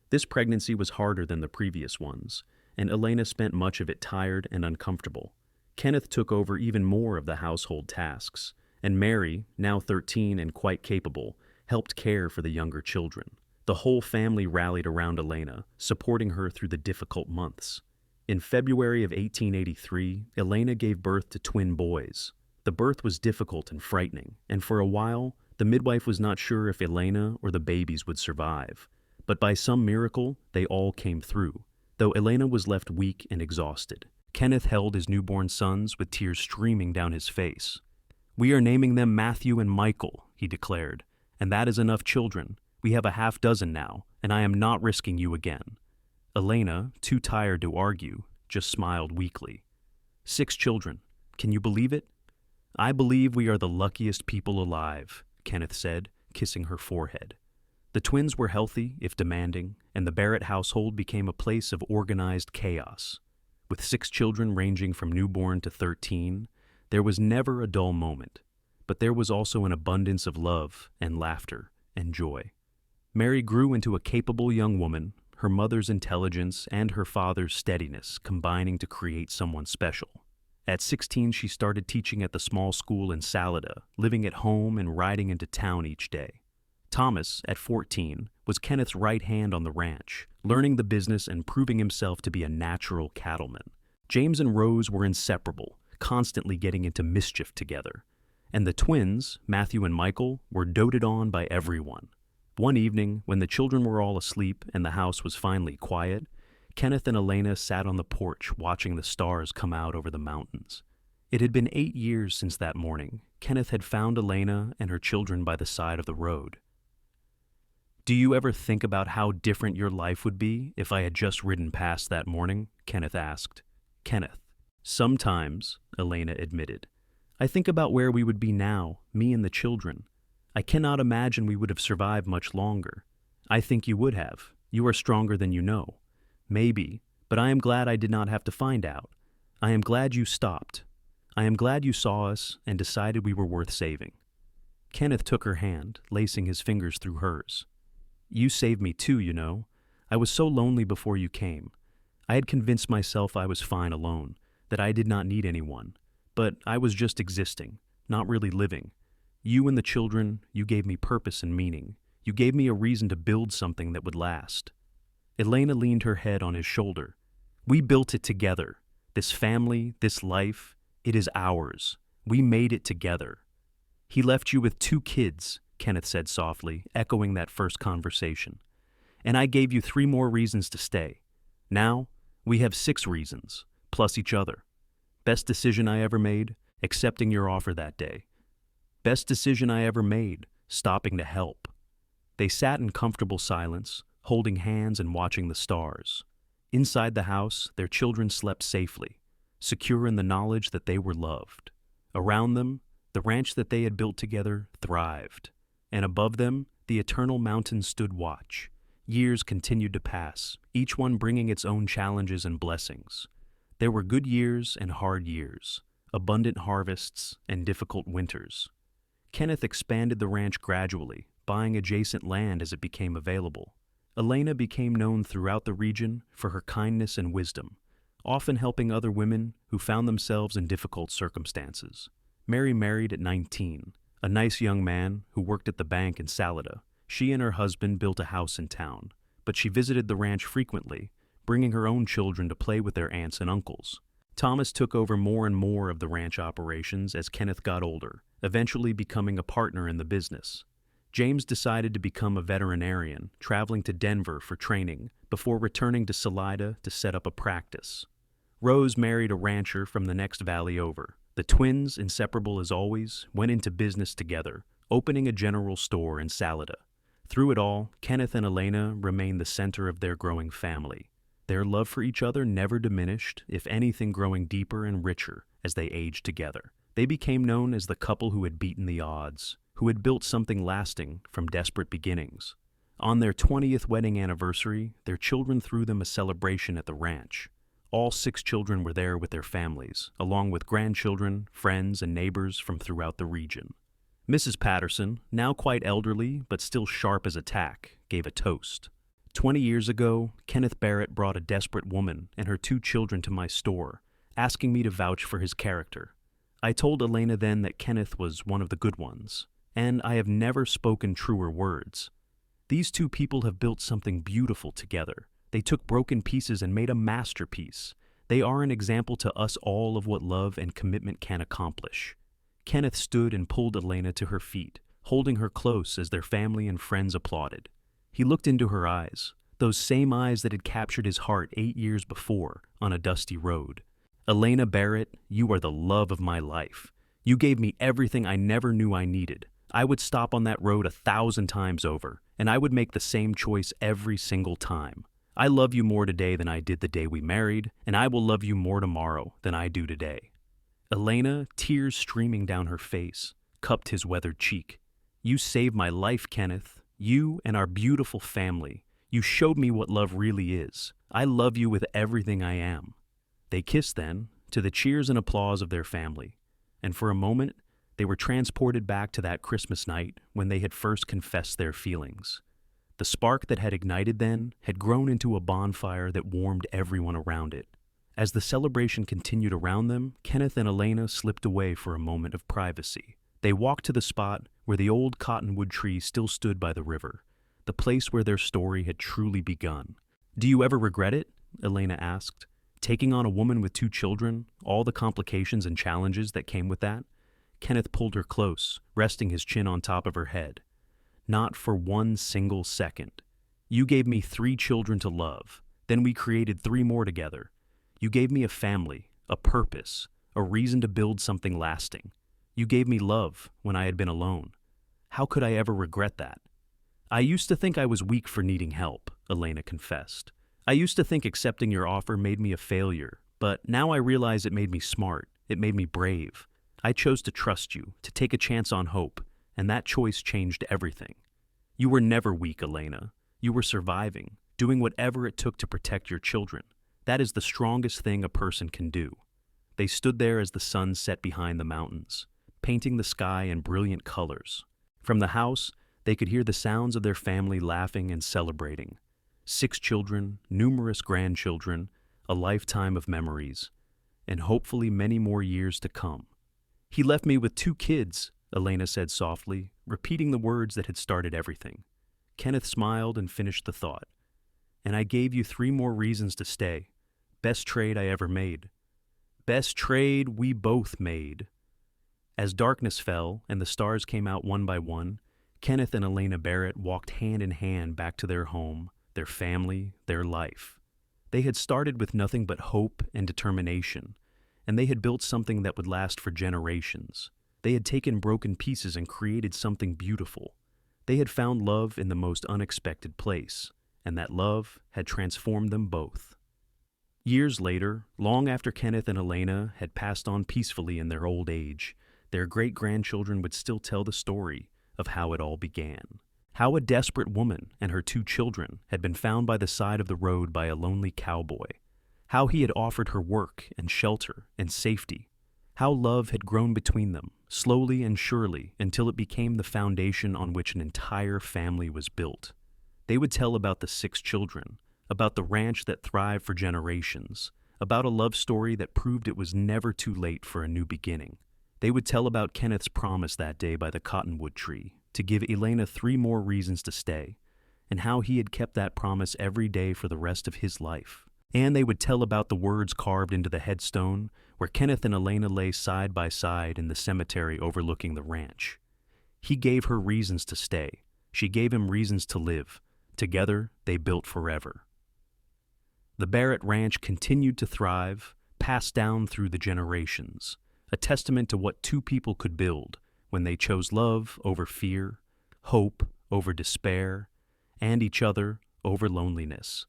This pregnancy was harder than the previous ones, and Elena spent much of it tired and uncomfortable. Kenneth took over even more of the household tasks, and Mary, now 13 and quite capable, helped care for the younger children. The whole family rallied around Elena, supporting her through the difficult months. In February of 1883, Elena gave birth to twin boys. The birth was difficult and frightening, and for a while, the midwife was not sure if Elena or the babies would survive. But by some miracle, they all came through, though Elena was left weak and exhausted. Kenneth held his newborn sons with tears streaming down his face. "We are naming them Matthew and Michael," he declared, "and that is enough children. We have a half dozen now, and I am not risking you again." Elena, too tired to argue, just smiled weakly. 6 children. Can you believe it?" "I believe we are the luckiest people alive," Kenneth said, kissing her forehead. The twins were healthy, if demanding, and the Barrett household became a place of organized chaos. With 6 children ranging from newborn to 13, there was never a dull moment, but there was also an abundance of love and laughter and joy. Mary grew into a capable young woman, her mother's intelligence and her father's steadiness combining to create someone special. At 16, she started teaching at the small school in Salida, living at home and riding into town each day. Thomas, at 14, was Kenneth's right hand on the ranch, learning the business and proving himself to be a natural cattleman. James and Rose were inseparable, constantly getting into mischief together. And the twins, Matthew and Michael, were doted on by everyone. One evening, when the children were all asleep and the house was finally quiet, Kenneth and Elena sat on the porch watching the stars come out over the mountains. It had been 8 years since that morning. Kenneth had found Elena and her children by the side of the road. "Do you ever think about how different your life would be if I had just ridden past that morning?" Kenneth asked. Kenneth: "Sometimes," Elena admitted. "I think about where we would be now, me and the children. I cannot imagine we would have survived much longer. I think you would have. You are stronger than you know. Maybe, but I am glad I did not have to find out. I am glad you stopped. I am glad you saw us and decided we were worth saving." Kenneth took her hand, lacing his fingers through hers. "You saved me too, you know. I was so lonely before you came. I had convinced myself I was fine alone, that I did not need anyone. But I was just existing, not really living. You and the children, you gave me purpose and meaning. You gave me a reason to build something that would last." Elena leaned her head on his shoulder. "We built it together. This family, this life, it is ours. We made it together." "He left you with 2 kids, Kenneth said softly, echoing that first conversation. "And I gave you 3 more reasons to stay. Now, we have 6 reasons, plus each other. Best decision I ever made, accepting your offer that day. Best decision I ever made, stopping to help." They sat in comfortable silence, holding hands and watching the stars. Inside the house, their children slept safely, secure in the knowledge that they were loved. Around them, the ranch that they had built together thrived. And above them, the eternal mountains stood watch. Years continued to pass, each one bringing its own challenges and blessings. There were good years and hard years, abundant harvests and difficult winters. Kenneth expanded the ranch gradually, buying adjacent land as it became available. Elena became known throughout the region for her kindness and wisdom, often helping other women who found themselves in difficult circumstances. Mary married at 19, a nice young man who worked at the bank in Salida. She and her husband built a house in town, but she visited the ranch frequently, bringing her own children to play with their aunts and uncles. Thomas took over more and more of the ranch operations as Kenneth got older, eventually becoming a partner in the business. James decided to become a veterinarian, traveling to Denver for training before returning to Salida to set up a practice. Rose married a rancher from the next valley over. The twins, inseparable as always, went into business together, opening a general store in Salida. Through it all, Kenneth and Elena remained the center of their growing family. Their love for each other never diminished, if anything growing deeper and richer as they aged together. They became known as the couple who had beaten the odds, who had built something lasting from desperate beginnings. On their 20th wedding anniversary, their children threw them a celebration at the ranch. All 6 children were there with their families, along with grandchildren, friends, and neighbors from throughout the region. Mrs. Patterson, now quite elderly but still sharp as a tack, gave a toast. 20 years ago, Kenneth Barrett brought a desperate woman and her 2 children to my store, asking me to vouch for his character. I told Elena then that Kenneth was one of the good ones, and I have never spoken truer words. These 2 people have built something beautiful together. They took broken pieces and made a masterpiece. They are an example to us all of what love and commitment can accomplish. Kenneth stood and pulled Elena to her feet, holding her close as their family and friends applauded. He looked into her eyes, those same eyes that had captured his heart 8 years before on a dusty road. "Elena Barrett, you are the love of my life. You gave me everything I never knew I needed. I would stop on that road 1,000 times over, and I would make the same choice every single time. I love you more today than I did the day we married, and I will love you more tomorrow than I do today." Elena, tears streaming down her face, cupped his weathered cheek. "You saved my life, Kenneth. You and our beautiful family. You showed me what love really is. I love you with everything I am." They kissed then, to the cheers and applause of their family, and for a moment they were transported back to that Christmas night when they had first confessed their feelings. The spark that had ignited then had grown into a bonfire that warmed everyone around it. As the celebration continued around them, Kenneth and Elena slipped away for a moment of privacy. They walked to the spot where the old cottonwood tree still stood by the river, the place where their story had truly begun. "Do you ever regret it?" Elena asked. "Taking on a woman with 2 children, all the complications and challenges that came with that?" Kenneth pulled her close, resting his chin on top of her head. "Not for one single second. You gave me 3 children to love. Then we created 3 more together. You gave me a family, a purpose, a reason to build something lasting. You gave me love when I had been alone. How could I ever regret that? I used to think I was weak for needing help, Elena confessed. I used to think accepting your offer made me a failure, but now I realize it made me smart. It made me brave. I chose to trust you, to take a chance on hope, and that choice changed everything. You were never weak, Elena. You were surviving, doing whatever it took to protect your children. That is the strongest thing a person can do. They stood there as the sun set behind the mountains, painting the sky in brilliant colors. From the house, they could hear the sounds of their family laughing and celebrating. 6 children, numerous grandchildren, a lifetime of memories, and hopefully many more years to come. He left me with 2 kids, Elena said softly, repeating the words that had started everything. Kenneth smiled and finished the thought. And I gave you 3 more reasons to stay. Best trade I ever made. Best trade we both made. As darkness fell and the stars came out one by one, Kenneth and Elena Barrett walked hand in hand back to their home, their family, their life. They had started with nothing but hope and determination, and they had built something that would last for generations. They had taken broken pieces and created something beautiful. They had found love in the most unexpected place, and that love had transformed them both. Years later, long after Kenneth and Elena had passed on peacefully in their old age, their great-grandchildren would still tell the story of how it all began. How a desperate woman and her 2 children had been found by the side of the road by a lonely cowboy. How he had offered her work and shelter and safety. How love had grown between them, slowly and surely, until it became the foundation on which an entire family was built. They would tell about the 6 children, about the ranch that thrived for generations, about a love story that proved it was never too late for a new beginning. They would tell about Kenneth's promise that day by the cottonwood tree, to give Elena 3 more reasons to stay, and how he had kept that promise every day for the rest of his life. And they would tell about the words carved into the headstone where Kenneth and Elena lay side by side in the cemetery overlooking the ranch. He gave her reasons to stay. She gave him reasons to live. Together, they built forever. The Barrett Ranch continued to thrive, passed down through the generations, a testament to what 2 people could build when they chose love over fear, hope over despair, and each other over loneliness.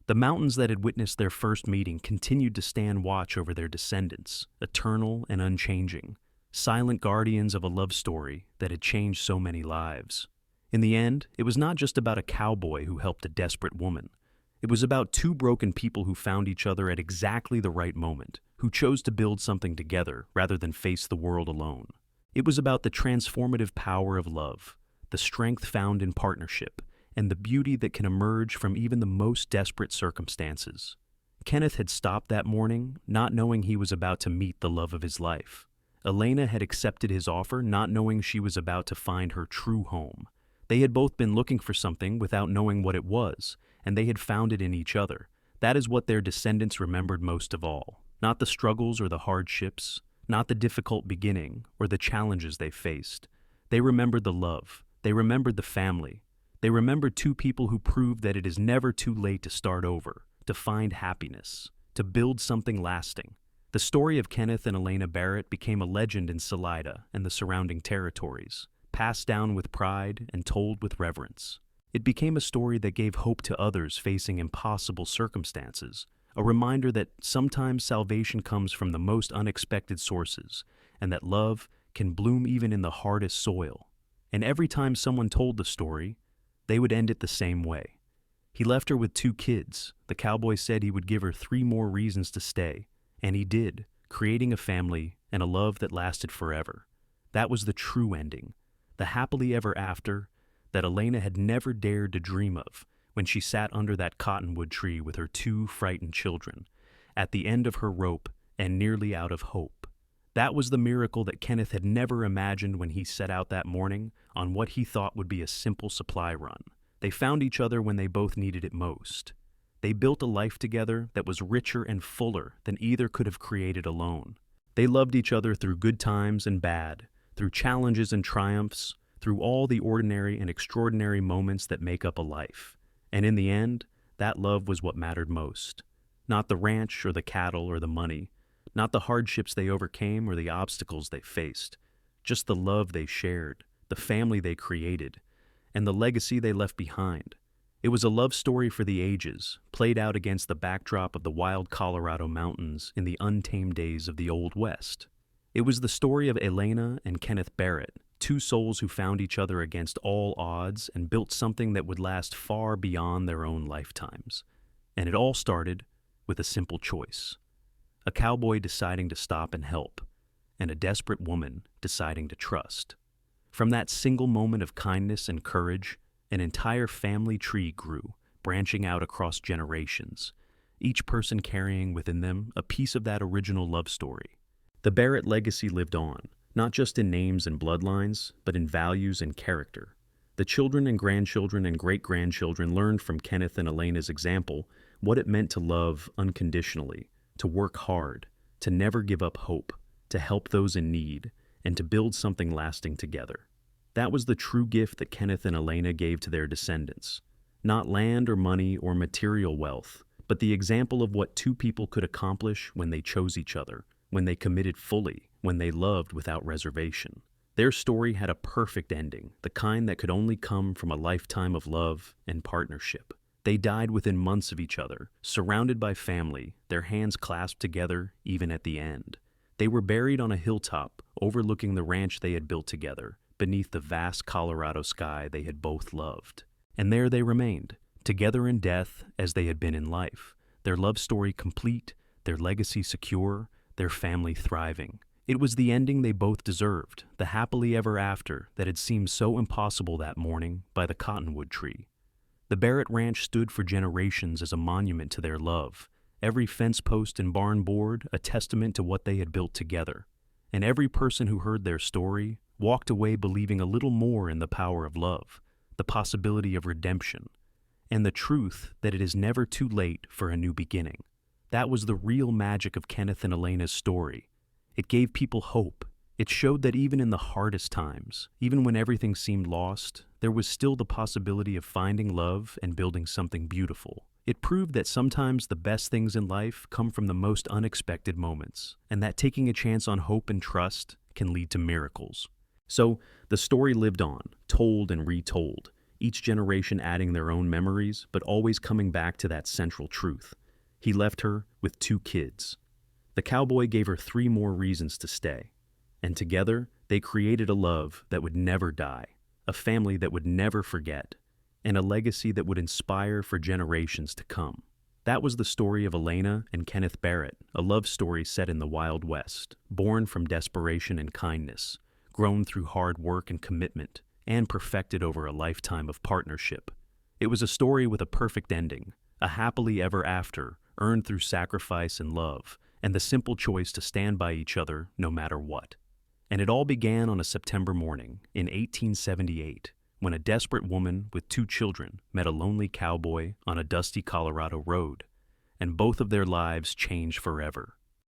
The mountains that had witnessed their first meeting continued to stand watch over their descendants, eternal and unchanging, silent guardians of a love story that had changed so many lives. In the end, it was not just about a cowboy who helped a desperate woman. It was about 2 broken people who found each other at exactly the right moment, who chose to build something together rather than face the world alone. It was about the transformative power of love, the strength found in partnership, and the beauty that can emerge from even the most desperate circumstances. Kenneth had stopped that morning, not knowing he was about to meet the love of his life. Elena had accepted his offer, not knowing she was about to find her true home. They had both been looking for something without knowing what it was, and they had found it in each other. That is what their descendants remembered most of all. Not the struggles or the hardships, not the difficult beginning or the challenges they faced. They remembered the love. They remembered the family. They remembered 2 people who proved that it is never too late to start over, to find happiness, to build something lasting. The story of Kenneth and Elena Barrett became a legend in Salida and the surrounding territories, passed down with pride and told with reverence. It became a story that gave hope to others facing impossible circumstances, a reminder that sometimes salvation comes from the most unexpected sources, and that love can bloom even in the hardest soil. And every time someone told the story, they would end it the same way. He left her with 2 kids. The cowboy said he would give her 3 more reasons to stay, and he did, creating a family and a love that lasted forever. That was the true ending, the happily ever after that Elena had never dared to dream of when she sat under that cottonwood tree with her 2 frightened children, at the end of her rope and nearly out of hope. That was the miracle that Kenneth had never imagined when he set out that morning on what he thought would be a simple supply run. They found each other when they both needed it most. They built a life together that was richer and fuller than either could have created alone. They loved each other through good times and bad, through challenges and triumphs, through all the ordinary and extraordinary moments that make up a life. And in the end, that love was what mattered most. Not the ranch or the cattle or the money, not the hardships they overcame or the obstacles they faced, just the love they shared, the family they created, and the legacy they left behind. It was a love story for the ages, played out against the backdrop of the wild Colorado mountains in the untamed days of the Old West. It was the story of Elena and Kenneth Barrett, two souls who found each other against all odds and built something that would last far beyond their own lifetimes. And it all started with a simple choice: a cowboy deciding to stop and help, and a desperate woman deciding to trust. From that single moment of kindness and courage, an entire family tree grew, branching out across generations, each person carrying within them a piece of that original love story. The Barrett legacy lived on, not just in names and bloodlines, but in values and character. The children and grandchildren and great-grandchildren learned from Kenneth and Elena's example what it meant to love unconditionally, to work hard, to never give up hope, to help those in need, and to build something lasting together. That was the true gift that Kenneth and Elena gave to their descendants. Not land or money or material wealth, but the example of what two people could accomplish when they chose each other, when they committed fully, when they loved without reservation. Their story had a perfect ending, the kind that could only come from a lifetime of love and partnership. They died within months of each other, surrounded by family, their hands clasped together even at the end. They were buried on a hilltop overlooking the ranch they had built together, beneath the vast Colorado sky they had both loved. And there they remained, together in death as they had been in life, their love story complete, their legacy secure, their family thriving. It was the ending they both deserved, the happily ever after that had seemed so impossible that morning by the cottonwood tree. The Barrett Ranch stood for generations as a monument to their love, every fence post and barn board a testament to what they had built together. And every person who heard their story walked away believing a little more in the power of love, the possibility of redemption, and the truth that it is never too late for a new beginning. That was the real magic of Kenneth and Elena's story. It gave people hope. It showed that even in the hardest times, even when everything seemed lost, there was still the possibility of finding love and building something beautiful. It proved that sometimes the best things in life come from the most unexpected moments, and that taking a chance on hope and trust can lead to miracles. So, the story lived on, told and retold, each generation adding their own memories, but always coming back to that central truth. He left her with 2 kids. The cowboy gave her 3 more reasons to stay, and together they created a love that would never die, a family that would never forget, and a legacy that would inspire for generations to come. That was the story of Elena and Kenneth Barrett, a love story set in the Wild West, born from desperation and kindness, grown through hard work and commitment, and perfected over a lifetime of partnership. It was a story with a perfect ending, a happily ever after, earned through sacrifice and love, and the simple choice to stand by each other no matter what. And it all began on a September morning in 1878, when a desperate woman with 2 children met a lonely cowboy on a dusty Colorado road, and both of their lives changed forever.